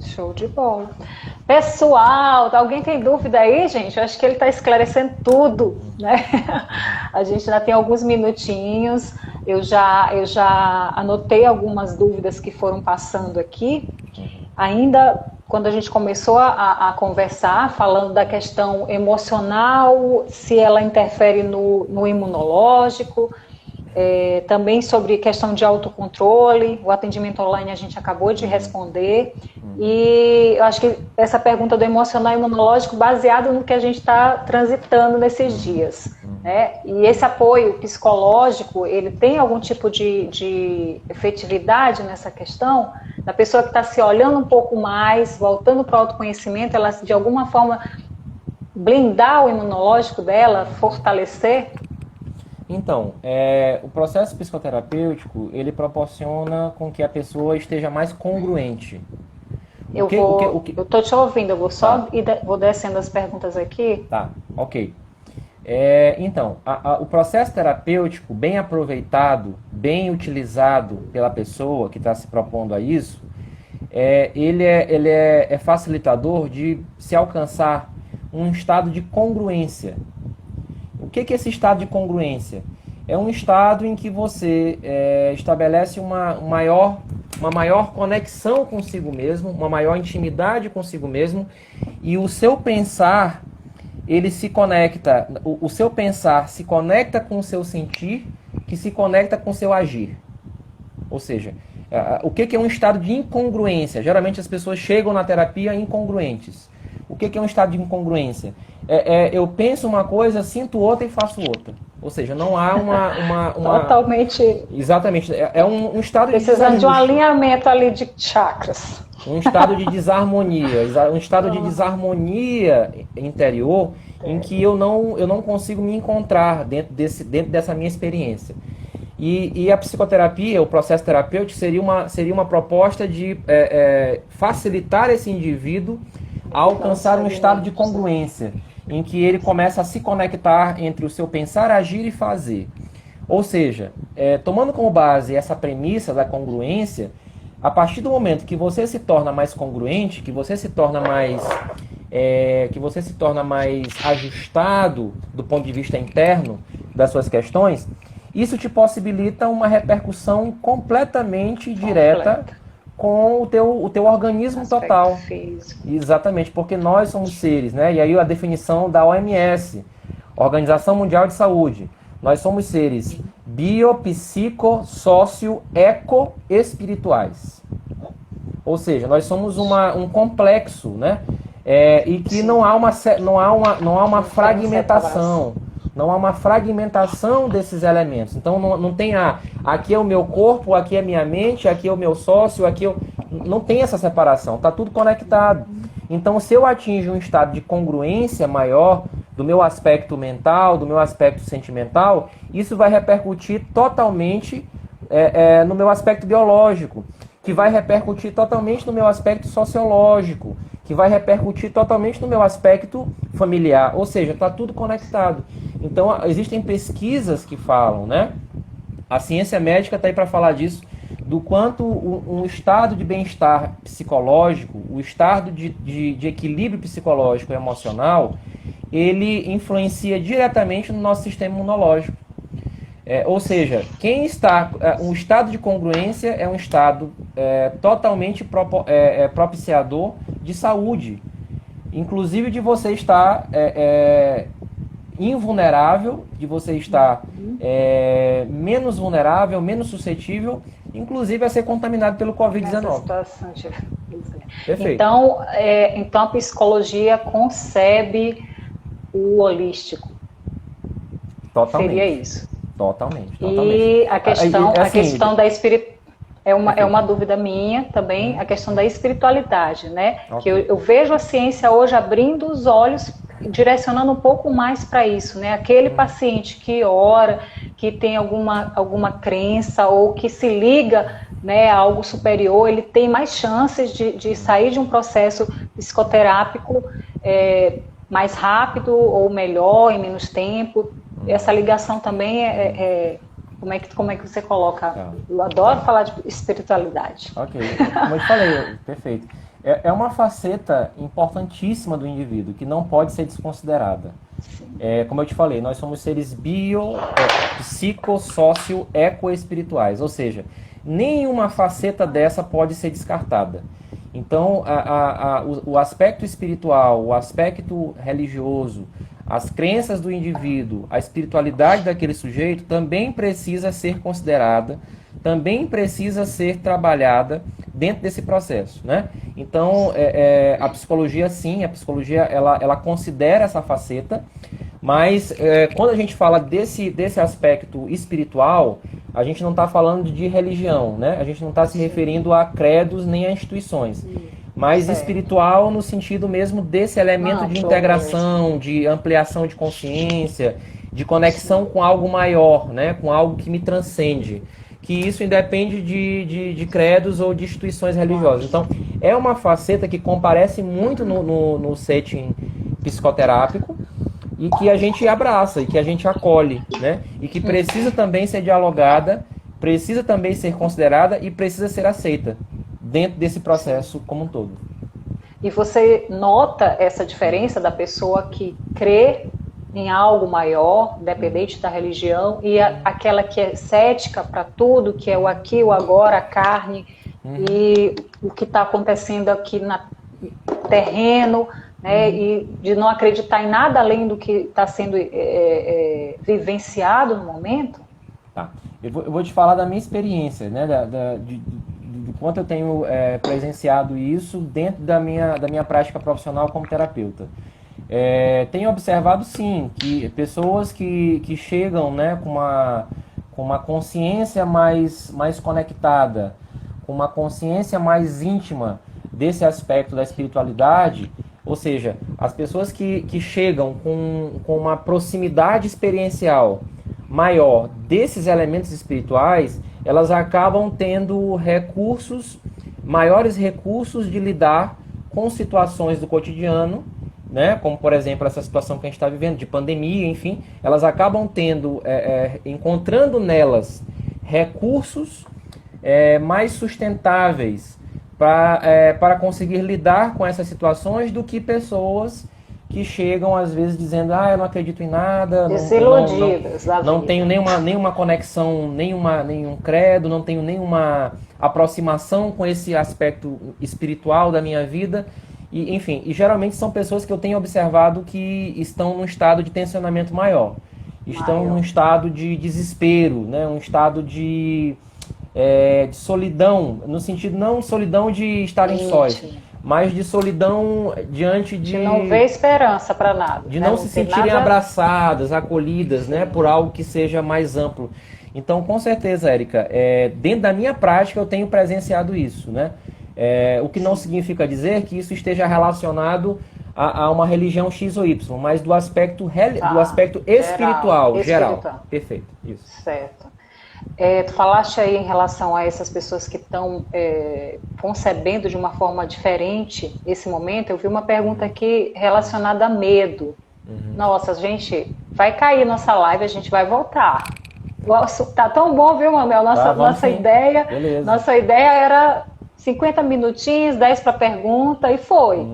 Show de bola. Pessoal, alguém tem dúvida aí, gente? Eu acho que ele está esclarecendo tudo, né? A gente ainda tem alguns minutinhos. Eu já anotei algumas dúvidas que foram passando aqui. Ainda quando a gente começou a conversar, falando da questão emocional, se ela interfere no imunológico, também sobre questão de autocontrole, o atendimento online a gente acabou de responder, e eu acho que essa pergunta do emocional e imunológico baseado no que a gente está transitando nesses dias, né? E esse apoio psicológico, ele tem algum tipo de efetividade nessa questão? Da pessoa que está se olhando um pouco mais, voltando para o autoconhecimento, ela de alguma forma blindar o imunológico dela, fortalecer? Então, o processo psicoterapêutico, ele proporciona com que a pessoa esteja mais congruente. Eu estou te ouvindo, eu vou só vou descendo as perguntas aqui. Tá, ok. Então, o processo terapêutico, bem aproveitado, bem utilizado pela pessoa que está se propondo a isso, ele é facilitador de se alcançar um estado de congruência. O que é esse estado de congruência? É um estado em que você estabelece uma maior conexão consigo mesmo, uma maior intimidade consigo mesmo, e o seu pensar, ele se conecta, o seu pensar se conecta com o seu sentir, que se conecta com o seu agir. Ou seja, o que é um estado de incongruência? Geralmente as pessoas chegam na terapia incongruentes. O que é um estado de incongruência? Eu penso uma coisa, sinto outra e faço outra. Ou seja, não há uma... Totalmente... Exatamente. É um estado de precisando de um alinhamento ali de chakras. Um estado de desarmonia. Um estado de desarmonia interior em que eu não consigo me encontrar dentro dessa minha experiência. E a psicoterapia, o processo terapêutico, seria uma proposta de facilitar esse indivíduo a alcançar um estado de congruência, em que ele começa a se conectar entre o seu pensar, agir e fazer. Ou seja, tomando como base essa premissa da congruência, a partir do momento que você se torna mais congruente, que você se torna mais ajustado do ponto de vista interno das suas questões, isso te possibilita uma repercussão completamente direta com o teu organismo total. Físico. Exatamente, porque nós somos seres, né? E aí a definição da OMS, Organização Mundial de Saúde, nós somos seres bio, psico, sócio, eco, espirituais. Ou seja, nós somos um complexo, né? E que não há uma fragmentação. Não há uma fragmentação desses elementos. Então não tem aqui é o meu corpo, aqui é minha mente, aqui é o meu sócio, não tem essa separação, está tudo conectado. Então se eu atingo um estado de congruência maior do meu aspecto mental, do meu aspecto sentimental, isso vai repercutir totalmente no meu aspecto biológico. que vai repercutir totalmente no meu aspecto sociológico, que vai repercutir totalmente no meu aspecto familiar, ou seja, está tudo conectado. Então, existem pesquisas que falam, né? A ciência médica está aí para falar disso, do quanto um estado de bem-estar psicológico, o estado de equilíbrio psicológico e emocional, ele influencia diretamente no nosso sistema imunológico. Ou seja, um estado de congruência é um estado totalmente propiciador de saúde, inclusive de você estar invulnerável, de você estar menos vulnerável, menos suscetível, inclusive a ser contaminado pelo Covid-19. Perfeito. Então a psicologia concebe o holístico. Totalmente. Seria isso. Totalmente. E a questão da espiritualidade é uma dúvida minha também, a questão da espiritualidade, né? Okay. Que eu vejo a ciência hoje abrindo os olhos, direcionando um pouco mais para isso, né? Aquele paciente que ora, que tem alguma crença ou que se liga, né, a algo superior, ele tem mais chances de sair de um processo psicoterápico mais rápido ou melhor, em menos tempo. Essa ligação também como é que você coloca? Eu adoro falar de espiritualidade. Ok, como eu te falei, perfeito. É uma faceta importantíssima do indivíduo, que não pode ser desconsiderada. Como eu te falei, nós somos seres psico-sócio, eco-espirituais, ou seja, nenhuma faceta dessa pode ser descartada. Então, o aspecto espiritual, o aspecto religioso, as crenças do indivíduo, a espiritualidade daquele sujeito também precisa ser considerada, também precisa ser trabalhada dentro desse processo, né? Então, a psicologia, sim, ela considera essa faceta, mas quando a gente fala desse aspecto espiritual, a gente não está falando de religião, né? A gente não está se referindo a credos nem a instituições. Mas espiritual no sentido mesmo desse elemento de integração, de ampliação de consciência, de conexão com algo maior, né? Com algo que me transcende. Que isso independe de credos ou de instituições religiosas. Então, é uma faceta que comparece muito no setting psicoterápico e que a gente abraça e que a gente acolhe, né? E que precisa também ser dialogada, precisa também ser considerada e precisa ser aceita dentro desse processo como um todo. E você nota essa diferença da pessoa que crê em algo maior, independente da religião, e aquela que é cética para tudo, que é o aqui, o agora, a carne, e o que está acontecendo aqui no terreno, né, e de não acreditar em nada além do que está sendo vivenciado no momento? Tá. Eu vou te falar da minha experiência, né, de quanto eu tenho presenciado isso dentro da minha prática profissional como terapeuta. Tenho observado, sim, que pessoas que chegam, né, com uma consciência mais conectada, com uma consciência mais íntima desse aspecto da espiritualidade, ou seja, as pessoas que chegam com uma proximidade experiencial maior desses elementos espirituais, elas acabam tendo maiores recursos de lidar com situações do cotidiano, né? Como, por exemplo, essa situação que a gente está vivendo, de pandemia, enfim, elas acabam encontrando nelas recursos mais sustentáveis para conseguir lidar com essas situações do que pessoas que chegam, às vezes, dizendo, eu não acredito em nada, desiludidas não tenho nenhuma conexão, nenhum credo, não tenho nenhuma aproximação com esse aspecto espiritual da minha vida. E, enfim, geralmente são pessoas que eu tenho observado que estão num estado de tensionamento maior. Estão num estado de desespero, né? Um estado de solidão, no sentido não solidão de estarem sós, mas de solidão diante de não ver esperança para nada. De não se sentirem abraçadas, acolhidas, né? Por algo que seja mais amplo. Então, com certeza, Érica, dentro da minha prática eu tenho presenciado isso, né? O que não significa dizer que isso esteja relacionado a uma religião X ou Y, mas do aspecto espiritual, geral. Perfeito, isso. Certo. Tu falaste aí em relação a essas pessoas que estão concebendo de uma forma diferente esse momento. Eu vi uma pergunta aqui relacionada a medo. Nossa, a gente vai cair nossa live, a gente vai voltar. Tá tão bom, viu, Manuel? Nossa ideia era 50 minutinhos, 10 para pergunta e foi.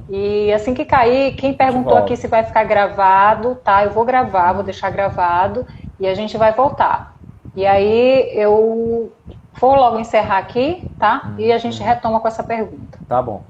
E assim que cair, quem perguntou aqui se vai ficar gravado, tá? Eu vou gravar, vou deixar gravado e a gente vai voltar. E aí eu vou logo encerrar aqui, tá? E a gente retoma com essa pergunta. Tá bom.